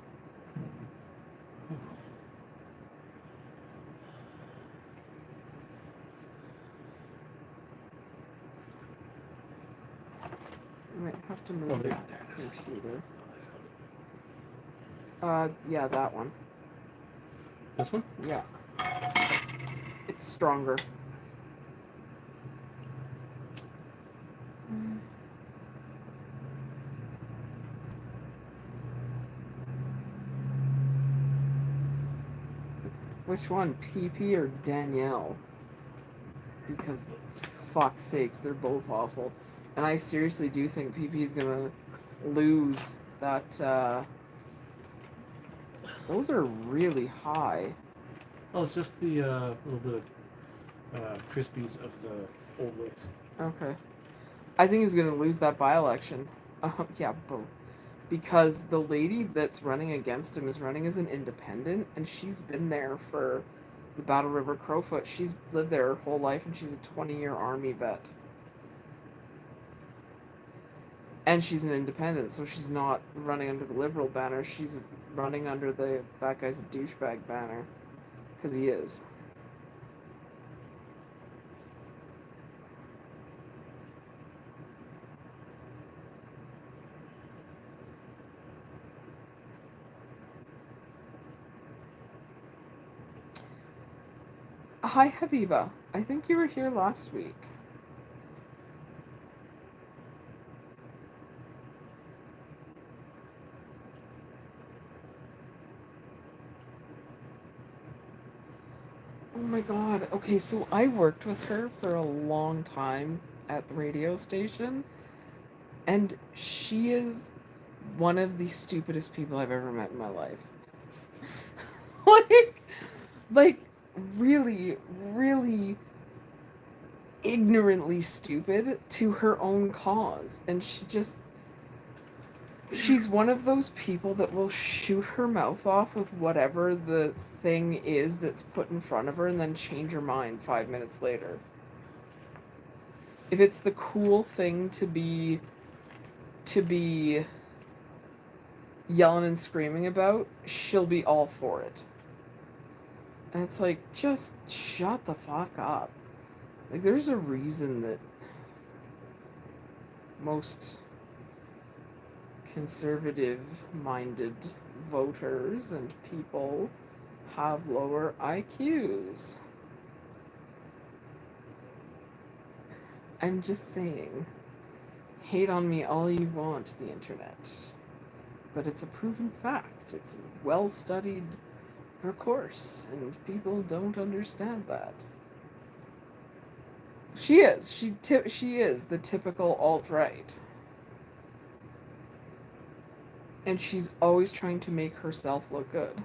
might have to move Oh, the there it is. computer. Oh, I found Yeah, that one. it. This one? Yeah. It's stronger. Which one, PP or Danielle? Because, fuck's sakes, they're both awful. And I seriously do think PP is gonna lose that, those are really high. Oh, it's just the little bit of crispies of the old weights. Okay. I think he's gonna lose that by-election. Yeah, both. Because the lady that's running against him is running as an independent, and she's been there for the Battle River Crowfoot. She's lived there her whole life, and she's a 20-year Army vet. And she's an independent, so she's not running under the Liberal banner. She's running under the that guy's a douchebag banner. Because he is. Hi, Habiba. I think you were here last week. Oh my god. Okay, so I worked with her for a long time at the radio station, and she is one of the stupidest people I've ever met in my life. like, like, really, really ignorantly stupid to her own cause. And she's one of those people that will shoot her mouth off with whatever the thing is that's put in front of her and then change her mind 5 minutes later. If it's the cool thing to be yelling and screaming about, she'll be all for it. And it's like, just shut the fuck up. Like, there's a reason that most conservative-minded voters and people have lower IQs. I'm just saying. Hate on me all you want, the internet. But it's a proven fact. It's a well-studied course, and people don't understand that. She is. She is the typical alt-right. And she's always trying to make herself look good.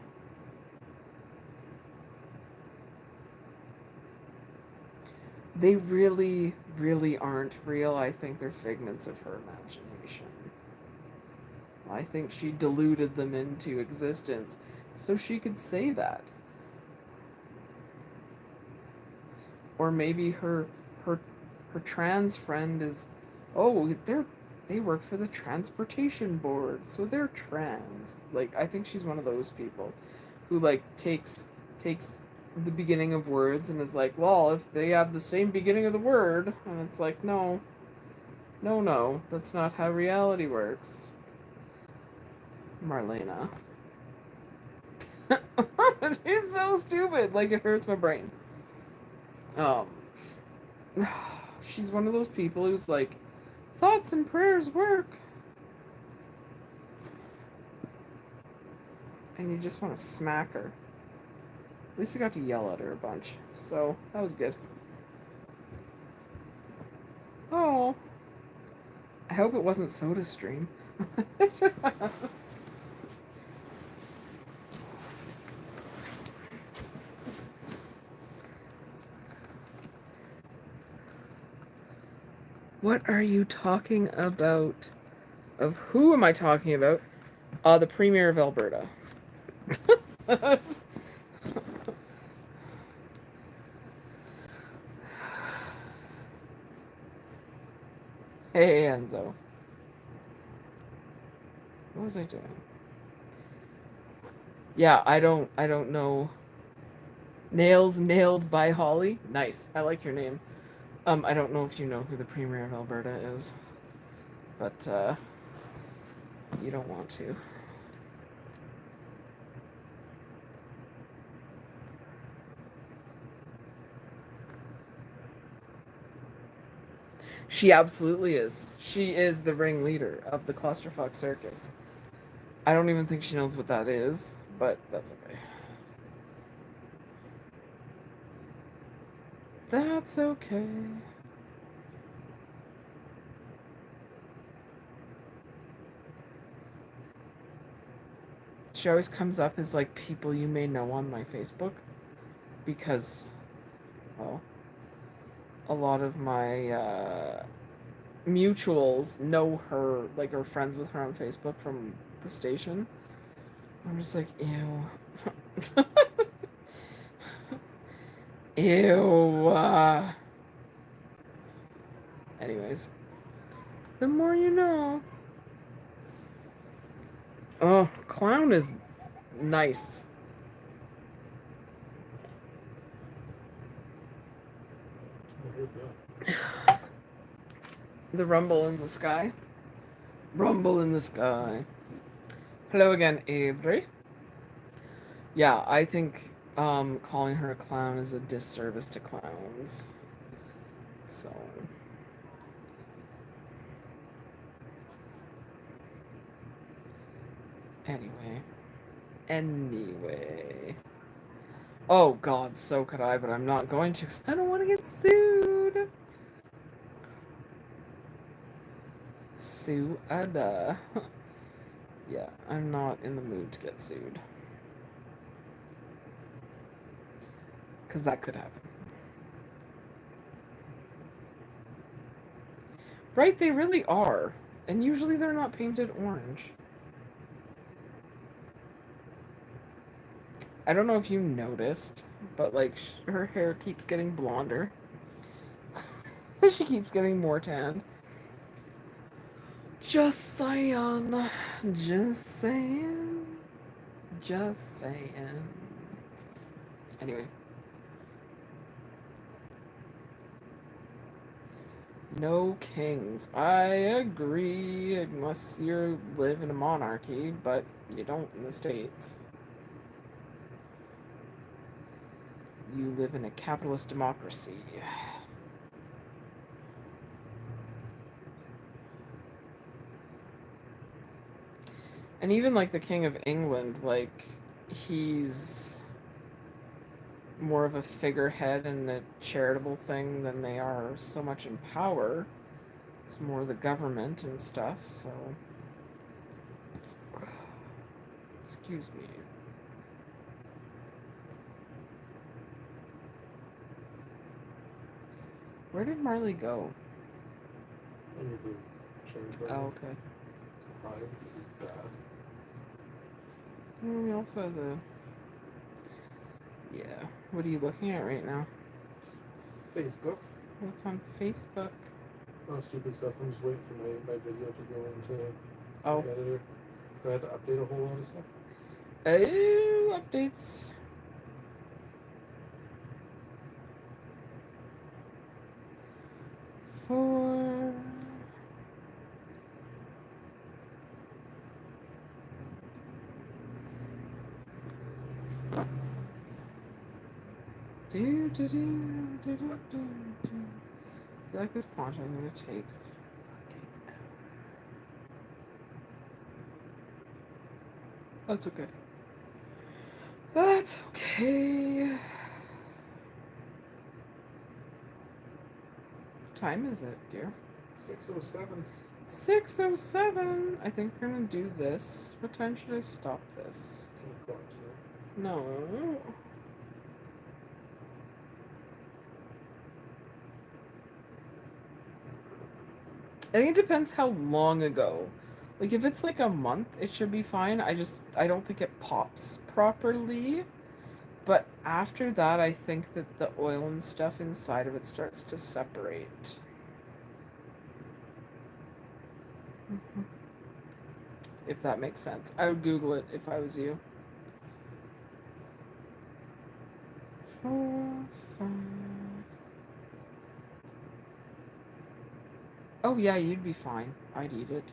They really, really aren't real. I think they're figments of her imagination. I think she deluded them into existence so she could say that. Or maybe her trans friend is, oh, they work for the transportation board, so they're trans. Like, I think she's one of those people who like takes the beginning of words and is like, well, if they have the same beginning of the word, and it's like, no, that's not how reality works. Marlena. She's so stupid, like it hurts my brain. She's one of those people who's like, thoughts and prayers work. And you just want to smack her. At least I got to yell at her a bunch, so that was good. Oh. I hope it wasn't SodaStream. What are you talking about? Of who am I talking about? The Premier of Alberta. Hey, Enzo. What was I doing? Yeah, I don't know. Nails Nailed by Holly. Nice. I like your name. I don't know if you know who the Premier of Alberta is. but you don't want to. She absolutely is. She is the ringleader of the Clusterfuck Circus. I don't even think she knows what that is, but that's okay. That's okay. She always comes up as like people you may know on my Facebook because, well, a lot of my mutuals know her, like are friends with her on Facebook from the station. I'm just like, ew. Ew. Anyways, the more you know. Oh, clown is nice. I heard that. The rumble in the sky. Rumble in the sky. Hello again, Avery. Yeah, I think calling her a clown is a disservice to clowns. So anyway. Oh god, so could I, but I'm not going to 'cause I don't want to get sued. Sue-ada. Yeah, I'm not in the mood to get sued. Because that could happen. Right, they really are. And usually they're not painted orange. I don't know if you noticed, but like her hair keeps getting blonder. She keeps getting more tanned. Just saying. Just saying. Just saying. Anyway. No kings. I agree, unless you live in a monarchy, but you don't in the States. You live in a capitalist democracy. And even like the King of England, like, he's more of a figurehead and a charitable thing than they are so much in power. It's more the government and stuff, so. Excuse me. Where did Marley go? Under the cherry Oh, garden. okay. Why? Because it's bad. He also has a. Yeah. What are you looking at right now? Facebook. What's on Facebook? Oh, stupid stuff. I'm just waiting for my video to go into Oh. the editor. Because I had to update a whole lot of stuff. Oh, updates. For. Do, do, do, do, do, do, do. I feel like this poncho I'm gonna take. That's okay. That's okay. What time is it, dear? 6:07. 6:07. I think we're gonna do this. What time should I stop this? 10 o'clock today. No. I think it depends how long ago. Like, if it's like a month, it should be fine. I don't think it pops properly. But after that, I think that the oil and stuff inside of it starts to separate. If that makes sense. I would Google it if I was you. 4, 5. Oh yeah, you'd be fine. I'd eat it.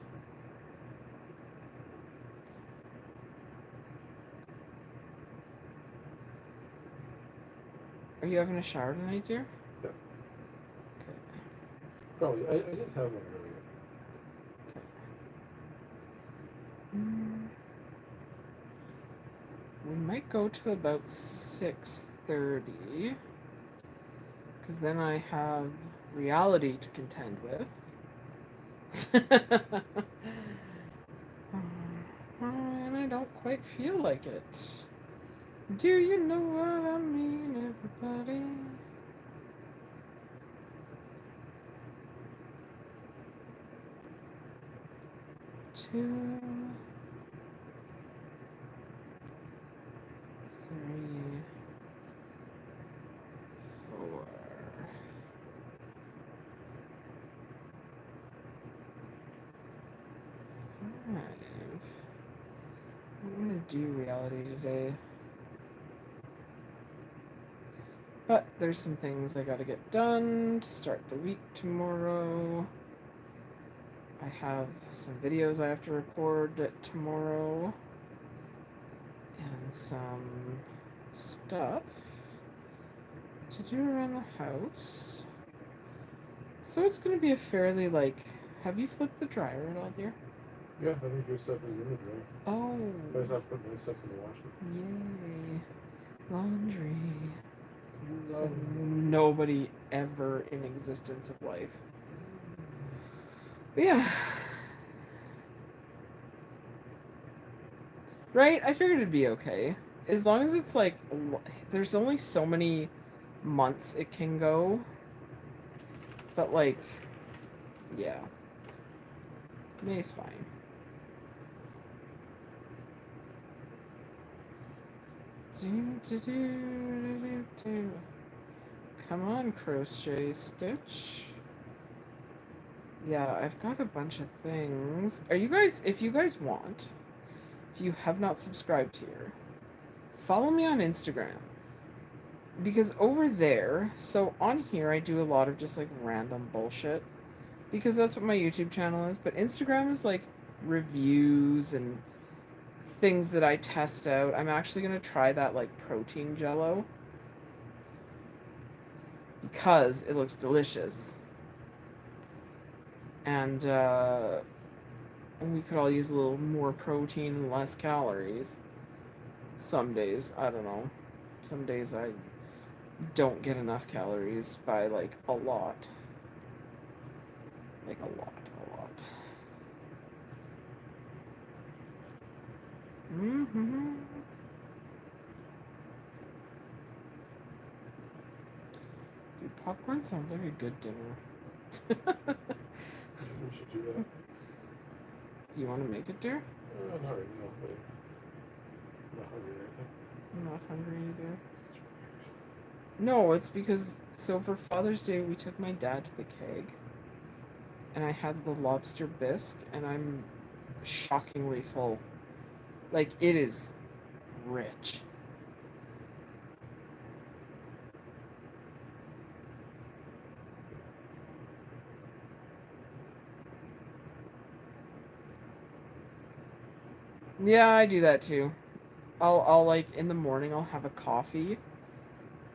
Are you having a shower tonight, dear? Yeah. Okay. Probably. I just had one earlier. Mm. We might go to about 6:30, because then I have reality to contend with. And I don't quite feel like it. Do you know what I mean, everybody? Two, three, four, five. I'm gonna do reality today. But there's some things I gotta get done to start the week tomorrow. I have some videos I have to record tomorrow. And some stuff to do around the house. So it's gonna be a fairly, like... Have you flipped the dryer at all, dear? Yeah, I think your stuff is in the dryer. Oh. I just have to put my stuff in the washer. Yay. Laundry. So Laundry. nobody ever in existence of life. But yeah. Right? I figured it'd be okay. As long as it's like... There's only so many months it can go. But like... Yeah. May's fine. Come on, crochet stitch. Yeah, I've got a bunch of things. Are you guys, if you guys want, if you have not subscribed here, follow me on Instagram. Because over there, so on here I do a lot of just like random bullshit. Because that's what my YouTube channel is. But Instagram is like reviews and things that I test out. I'm actually going to try that like protein jello. Because it looks delicious. And we could all use a little more protein and less calories. Some days, I don't know. Some days I don't get enough calories by like a lot. Like a lot. Mm-hmm. Dude, popcorn sounds like a good dinner. We should do that. Do you want to make it, dear? Not right now, but I'm not hungry right now. I'm not hungry either. No, it's because, so for Father's Day, we took my dad to the keg. And I had the lobster bisque, and I'm shockingly full. Like, it is rich. Yeah, I do that too. I'll like, in the morning, I'll have a coffee,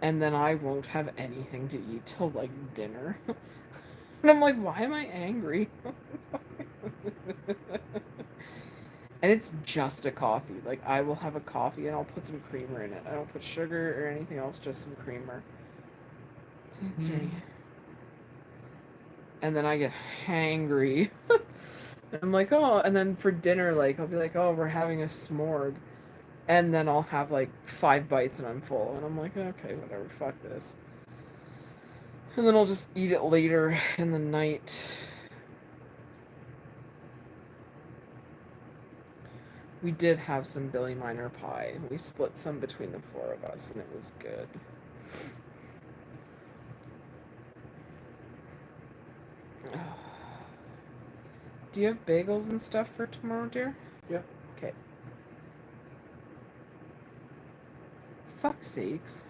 and then I won't have anything to eat till, like, dinner. And I'm like, why am I angry? And it's just a coffee. Like, I will have a coffee and I'll put some creamer in it. I don't put sugar or anything else, just some creamer. 2, 3. And then I get hangry. And I'm like, oh, and then for dinner, like, I'll be like, oh, we're having a s'more. And then I'll have, like, 5 bites and I'm full. And I'm like, okay, whatever, fuck this. And then I'll just eat it later in the night. We did have some Billy Miner pie. We split some between the 4 of us, and it was good. Do you have bagels and stuff for tomorrow, dear? Yeah. Okay. Fuck's sakes.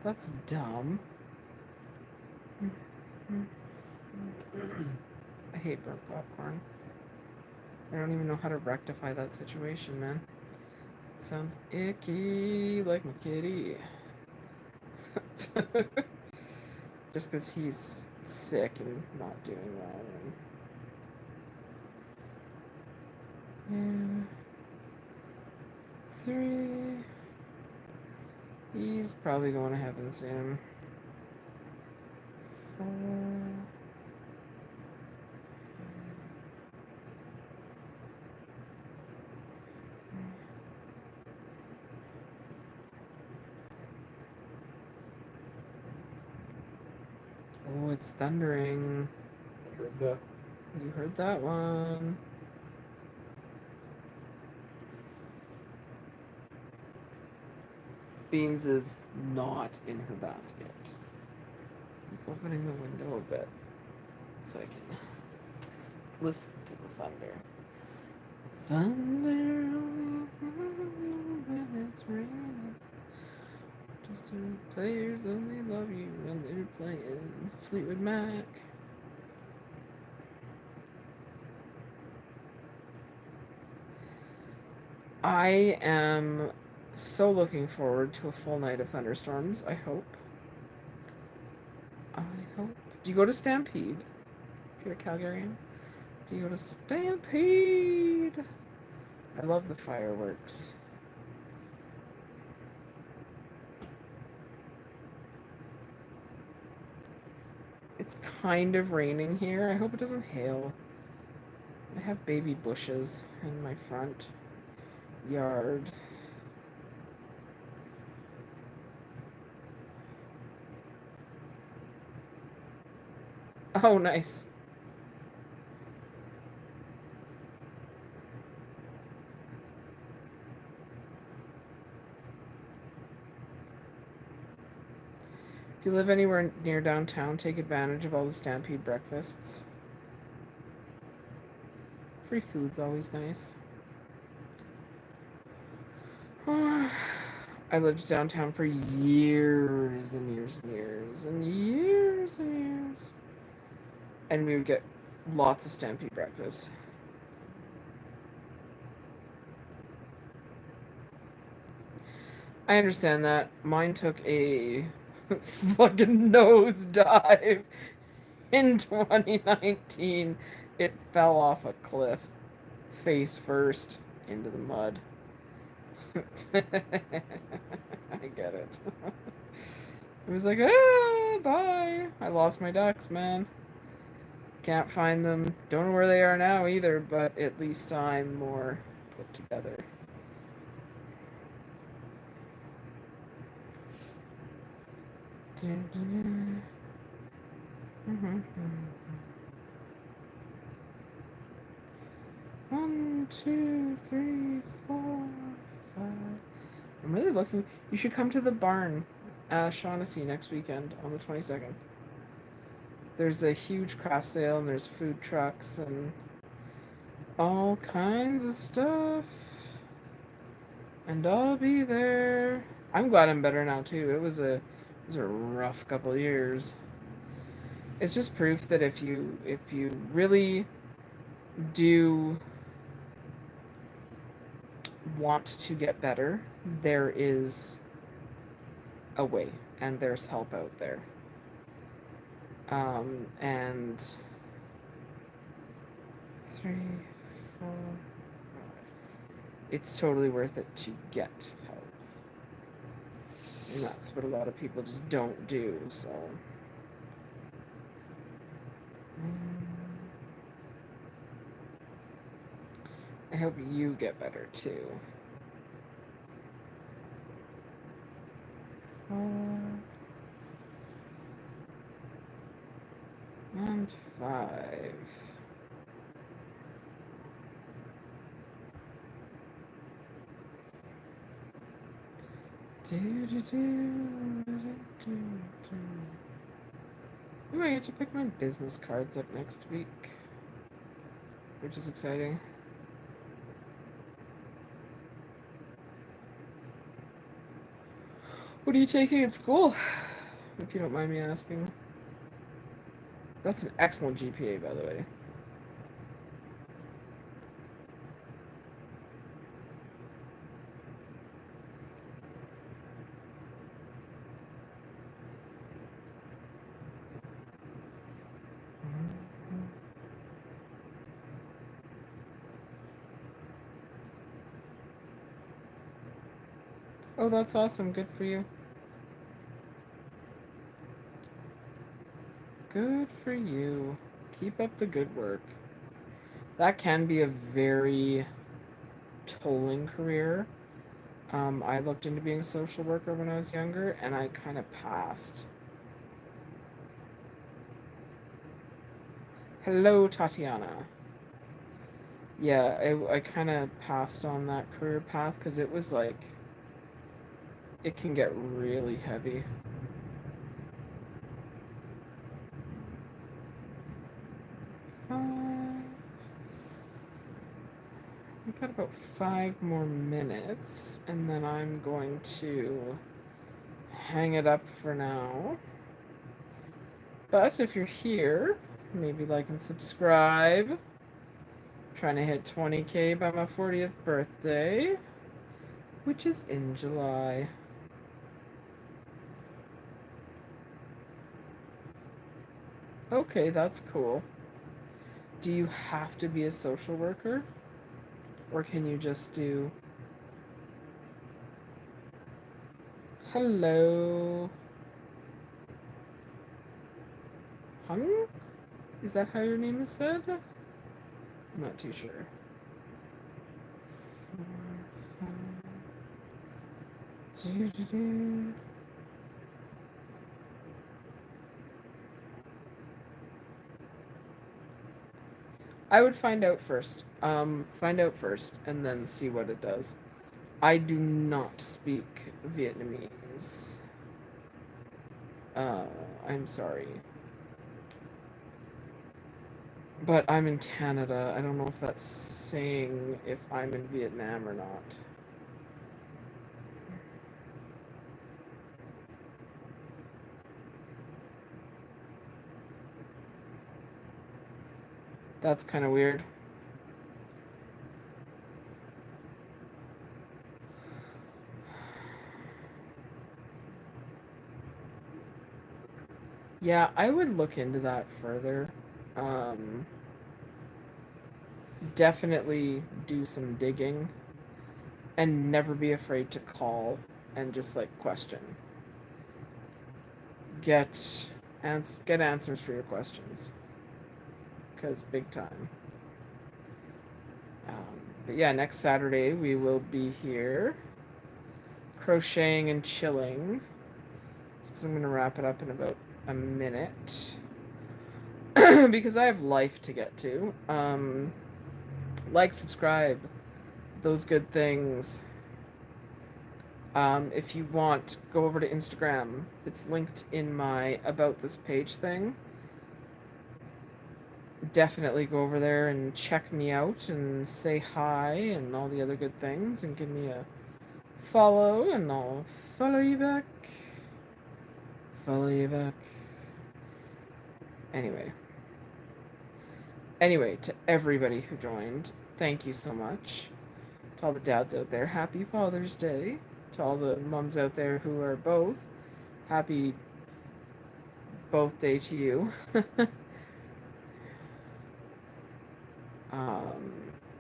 That's dumb. I hate burnt popcorn. I don't even know how to rectify that situation, man. It sounds icky like my kitty. Just because he's sick and not doing well. And 3. He's probably going to heaven soon. 4. Oh, it's thundering. I heard that. You heard that one. Beans is not in her basket. I'm opening the window a bit so I can listen to the thunder. Thunder when it's raining. Just two players only love you when they're playing Fleetwood Mac. I am so looking forward to a full night of thunderstorms, I hope. Do you go to Stampede? If you're a Calgarian? Do you go to Stampede? I love the fireworks. It's kind of raining here. I hope it doesn't hail. I have baby bushes in my front yard. Oh, nice. If you live anywhere near downtown, take advantage of all the Stampede breakfasts. Free food's always nice. I lived downtown for years and years and years and years and years. And we would get lots of Stampede breakfast. I understand that. Mine took a fucking nosedive in 2019. It fell off a cliff, face first, into the mud. I get it. It was like, ah, bye. I lost my ducks, man. Can't find them. Don't know where they are now either, but at least I'm more put together. One, two, three, 4, 5. I'm really looking. You should come to the barn, Shaughnessy, next weekend on the 22nd. There's a huge craft sale and there's food trucks and all kinds of stuff. And I'll be there. I'm glad I'm better now too. It was a rough couple of years. It's just proof that if you really do want to get better, there is a way and there's help out there. And 3, 4, 5. It's totally worth it to get help. And that's what a lot of people just don't do, so. I hope you get better too. 4 and 5. Ooh, I get to pick my business cards up next week, which is exciting. What are you taking at school, if you don't mind me asking? That's an excellent GPA, by the way. Oh, that's awesome. Good for you. Good for you. Keep up the good work. That can be a very tolling career. I looked into being a social worker when I was younger, and I kind of passed. Hello, Tatiana. Yeah, I kind of passed on that career path because it was like, it can get really heavy. We've got about 5 more minutes, and then I'm going to hang it up for now. But if you're here, maybe like and subscribe. Trying to hit 20K by my 40th birthday, which is in July. Okay, that's cool. Do you have to be a social worker? Or can you just do... Hello? Hung? Is that how your name is said? I'm not too sure. 4, 5... I would find out first. Find out first and then see what it does. I do not speak Vietnamese. I'm sorry. But I'm in Canada. I don't know if that's saying if I'm in Vietnam or not. That's kind of weird. Yeah, I would look into that further. Definitely do some digging and never be afraid to call and just like question. Get answers for your questions. Because big time. But yeah, next Saturday we will be here crocheting and chilling. Because I'm going to wrap it up in about a minute. Because I have life to get to. Like, subscribe, those good things. If you want, go over to Instagram. It's linked in my About This Page thing. Definitely go over there and check me out and say hi and all the other good things and give me a follow and I'll follow you back. Follow you back. Anyway, to everybody who joined, thank you so much. To all the dads out there, happy Father's Day. To all the moms out there who are both, happy both day to you.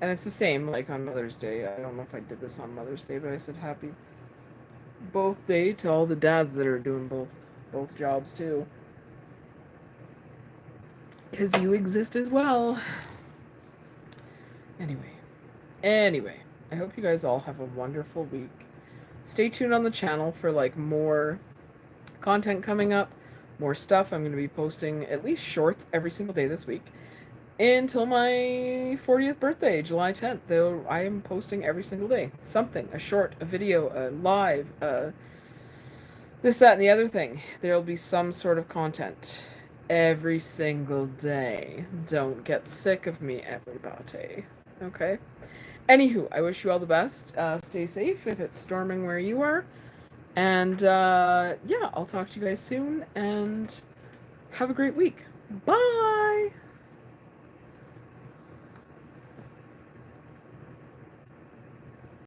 And it's the same like on Mother's Day. I don't know if I did this on Mother's Day, but I said happy both day to all the dads that are doing both jobs too. Because you exist as well. Anyway, I hope you guys all have a wonderful week. Stay tuned on the channel for like more content coming up, more stuff. I'm going to be posting at least shorts every single day this week until my 40th birthday, July 10th. Though I am posting every single day something, a short, a video, a live, this, that, and the other thing. There'll be some sort of content every single day. Don't get sick of me, everybody. Okay? Anywho, I wish you all the best. Stay safe if it's storming where you are. And yeah, I'll talk to you guys soon. And have a great week. Bye!